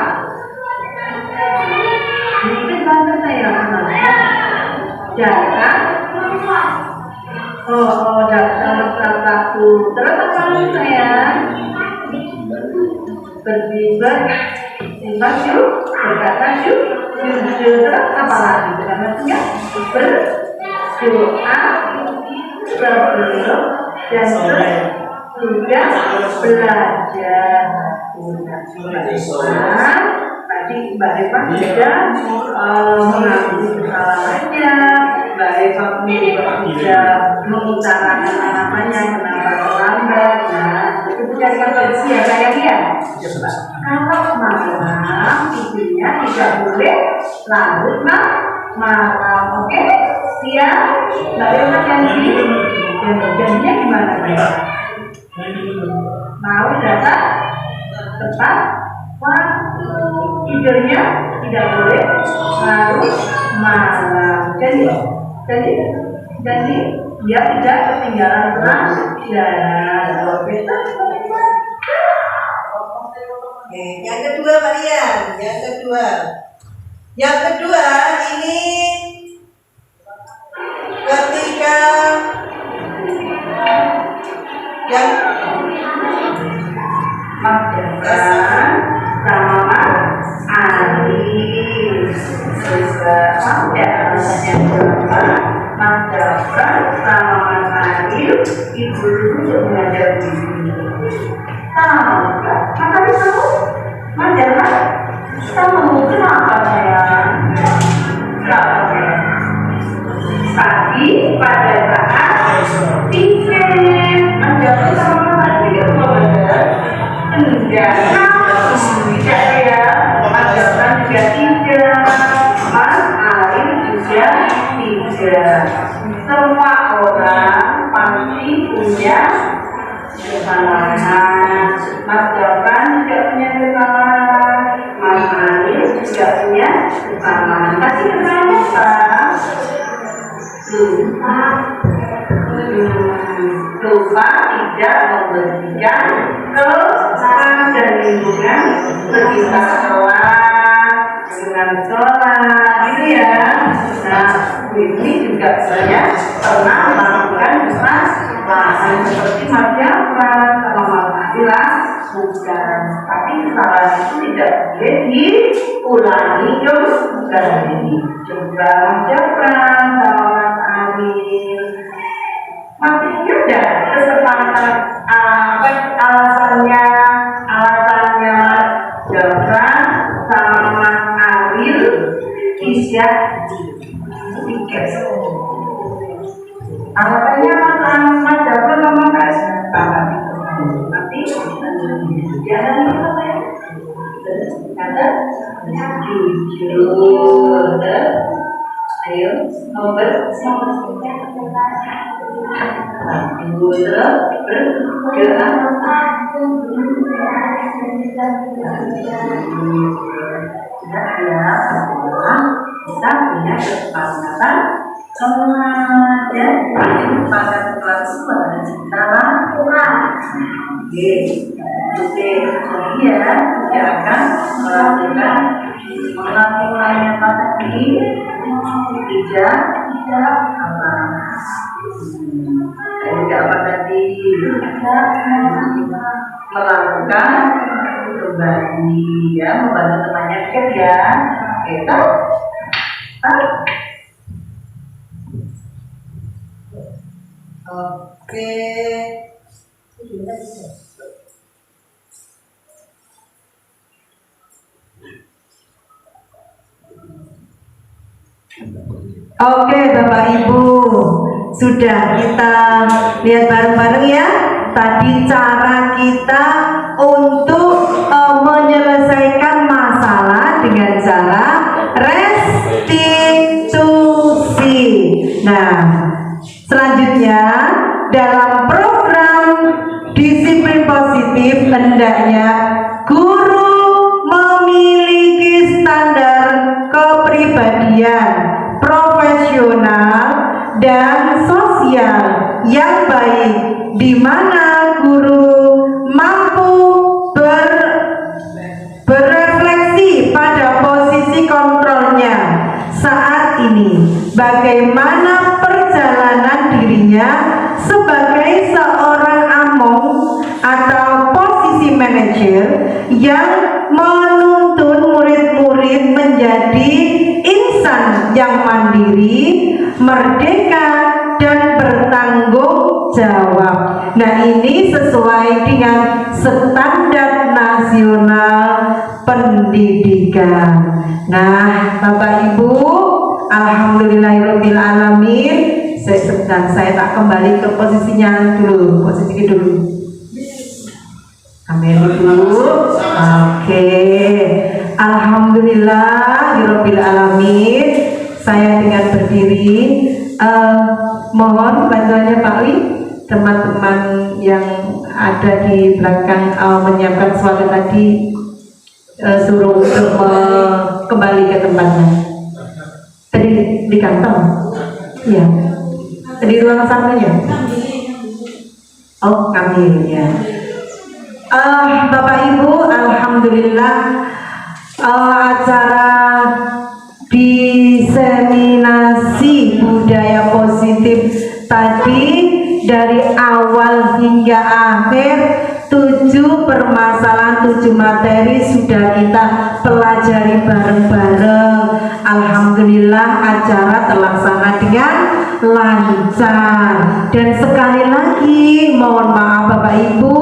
Mungkin banget saya datang. Datang tepat waktu. Terus apa lagi sayang? Bersifat yuk, berkata yuk, jujur, apa lagi? Maksudnya berdoa sebelum dan sudah belajar. Tadi Mbak Reva sudah mengakui kesalahannya. Mbak Reva sudah mengutarakan namanya kenapa terlambat. Nah, itu jadikan solusi ya sayang ya. Kalau malam intinya tidak boleh larut malam, oke? Siap? Mbak Reva janjinya gimana Mbak? Mau datang tepat waktu, tidurnya tidak boleh larut malam. Jadi dia tidak ketinggalan pelajaran. Oke, yang kedua Marian, yang kedua ini ketika yang Maafkan sama Mas Aris. Mas Jafran sama Mas Aris itu untuk mengajar diri. Tahu nggak? Mas Aris tahu? Mas Jafran tahu kenapa sayang? Kenapa sayang? Tadi pada saat tiket Mas Jafran sama Mas Aris itu mau belajar. Tidak ya, Mas Jafran juga tidak, Mas Aris juga tidak. Semua orang pasti punya kesalahan. Mas Jafran juga punya kesalahan, Mas Aris juga punya kesalahan. Tapi kesalahannya apa? Lupa tidak membersihkan kebersihan dan lingkungan sekitar kelas dengan sholat gitu ya. Nah, ini juga saya pernah melakukan kesalahan seperti Mas Jafran sama Mas Adila bukan, tapi kesalahan itu tidak boleh diulangi kembali. Coba Mas Jafran sama Mas Adil, masih ingat nggak kesepakatan alasannya Jafran sama Mas Adil bisa tiket. Alasannya Mas Jafran sama Mas nanti jangan lupa ya. Kata jujur. Ayo nomor kita punya kesepakatan Dan pada kelas 2 kita lakukan. Oke, kemudian kita akan melakukan mulainya pada ini tidak apa tadi melakukan kembali ya, membantu temannya kerja. Kita oke. Oke Bapak Ibu, sudah kita lihat bareng-bareng ya tadi cara kita untuk menyelesaikan masalah dengan cara restitusi. Nah, selanjutnya dalam program disiplin positif hendaknya guru memiliki standar kepribadian profesional dan sosial yang baik, di mana guru mampu berefleksi pada posisi kontrolnya saat ini, bagaimana perjalanan dirinya sebagai seorang among atau posisi manajer yang menuntun murid-murid menjadi insan yang mandiri, merdeka, dan bertanggung jawab. Nah, ini sesuai dengan standar nasional pendidikan. Nah, Bapak Ibu, alhamdulillahirabbil alamin. Saya tak kembali ke posisinya dulu, posisi dulu. Amin dulu. Oke. Alhamdulillahirabbil alamin. Saya dengan berdiri. Mohon bantuannya Pak Wi, teman-teman yang ada di belakang menyiapkan suara tadi, suruh untuk kembali ke tempatnya. Tadi di kantong, ya, di ruang sananya. Oh, kami ya. Bapak Ibu, alhamdulillah acara diseminasi budaya positif tadi dari awal hingga akhir 7 permasalahan, 7 materi sudah kita pelajari bareng-bareng. Alhamdulillah acara terlaksana dengan lancar. Dan sekali lagi mohon maaf Bapak Ibu,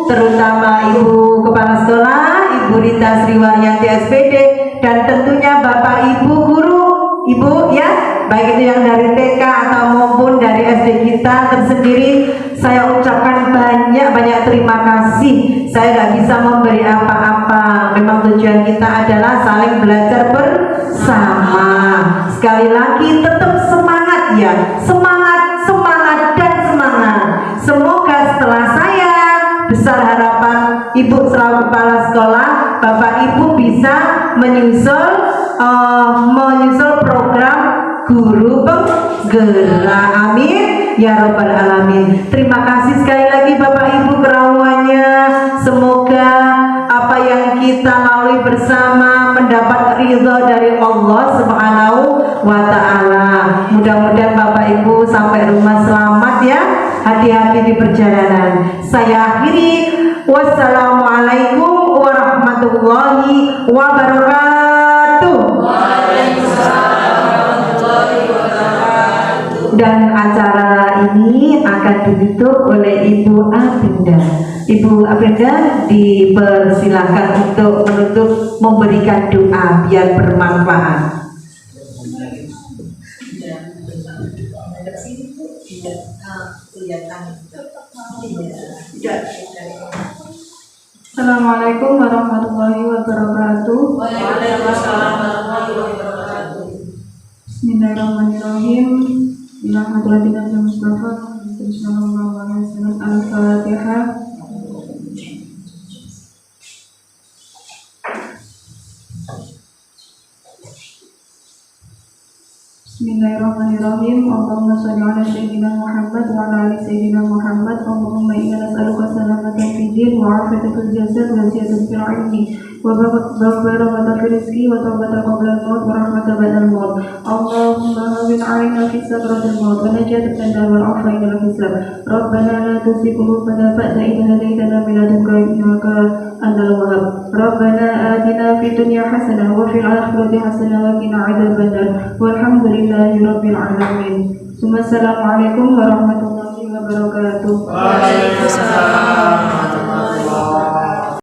terutama Ibu Kepala Sekolah, Ibu Rita Sriwaryanti SPD, dan tentunya Bapak Ibu guru, Ibu ya, baik itu yang dari TK atau maupun dari SD kita tersendiri, saya ucapkan banyak terima kasih. Saya nggak bisa memberi apa-apa. Memang tujuan kita adalah saling belajar bersama. Sekali lagi tetap semangat ya, semangat dan semangat. Semoga setelah saya, besar harapan Ibu selaku kepala sekolah, Bapak Ibu bisa menyusul program guru penggerak. Amin ya robbal alamin. Terima kasih sekali lagi Bapak Ibu kerawannya. Semoga apa yang kita lalui bersama mendapat ridho dari Allah Subhanahu wa ta'ala. Mudah-mudahan Bapak Ibu sampai rumah selamat ya. Hati-hati di perjalanan. Saya akhiri. Wassalamualaikum warahmatullahi wabarakatuh. Dan acara ini akan ditutup oleh Ibu Abinda. Ibu Abinda dipersilahkan untuk menutup, memberikan doa biar bermanfaat. Assalamualaikum warahmatullahi wabarakatuh. Bismillahirrahmanirrahim. Bismillahirrahmanirrahim. Bismillahirrahmanirrahim. Al-Fatihah. Bismillahirrahmanirrahim. Allahumma shalli ala sayyidina Muhammad wa ala ali sayyidina Muhammad. Allahumma inna nas'aluka salamatan fid din wa 'afiyatan fil jasad wa ziyadatan fil 'ilmi wa barakatan fil rizqi wa tawbatan qabla al-maut wa rahmatan ba'da al-maut. Allahumma hawwin 'alaina fi sakratil maut wa najatan min nar wal 'afwa ila hisab. Rabbana la tuzigh qulubana ba'da idh hadaytana min ladunka innaka antal wahhab. Rabbana atina fid dunya hasanah wa fil akhirati hasanah wa qina 'adzaban nar. Walhamdulillahi rabbil alamin. Assalamualaikum warahmatullahi wabarakatuh. Waalaikumsalam.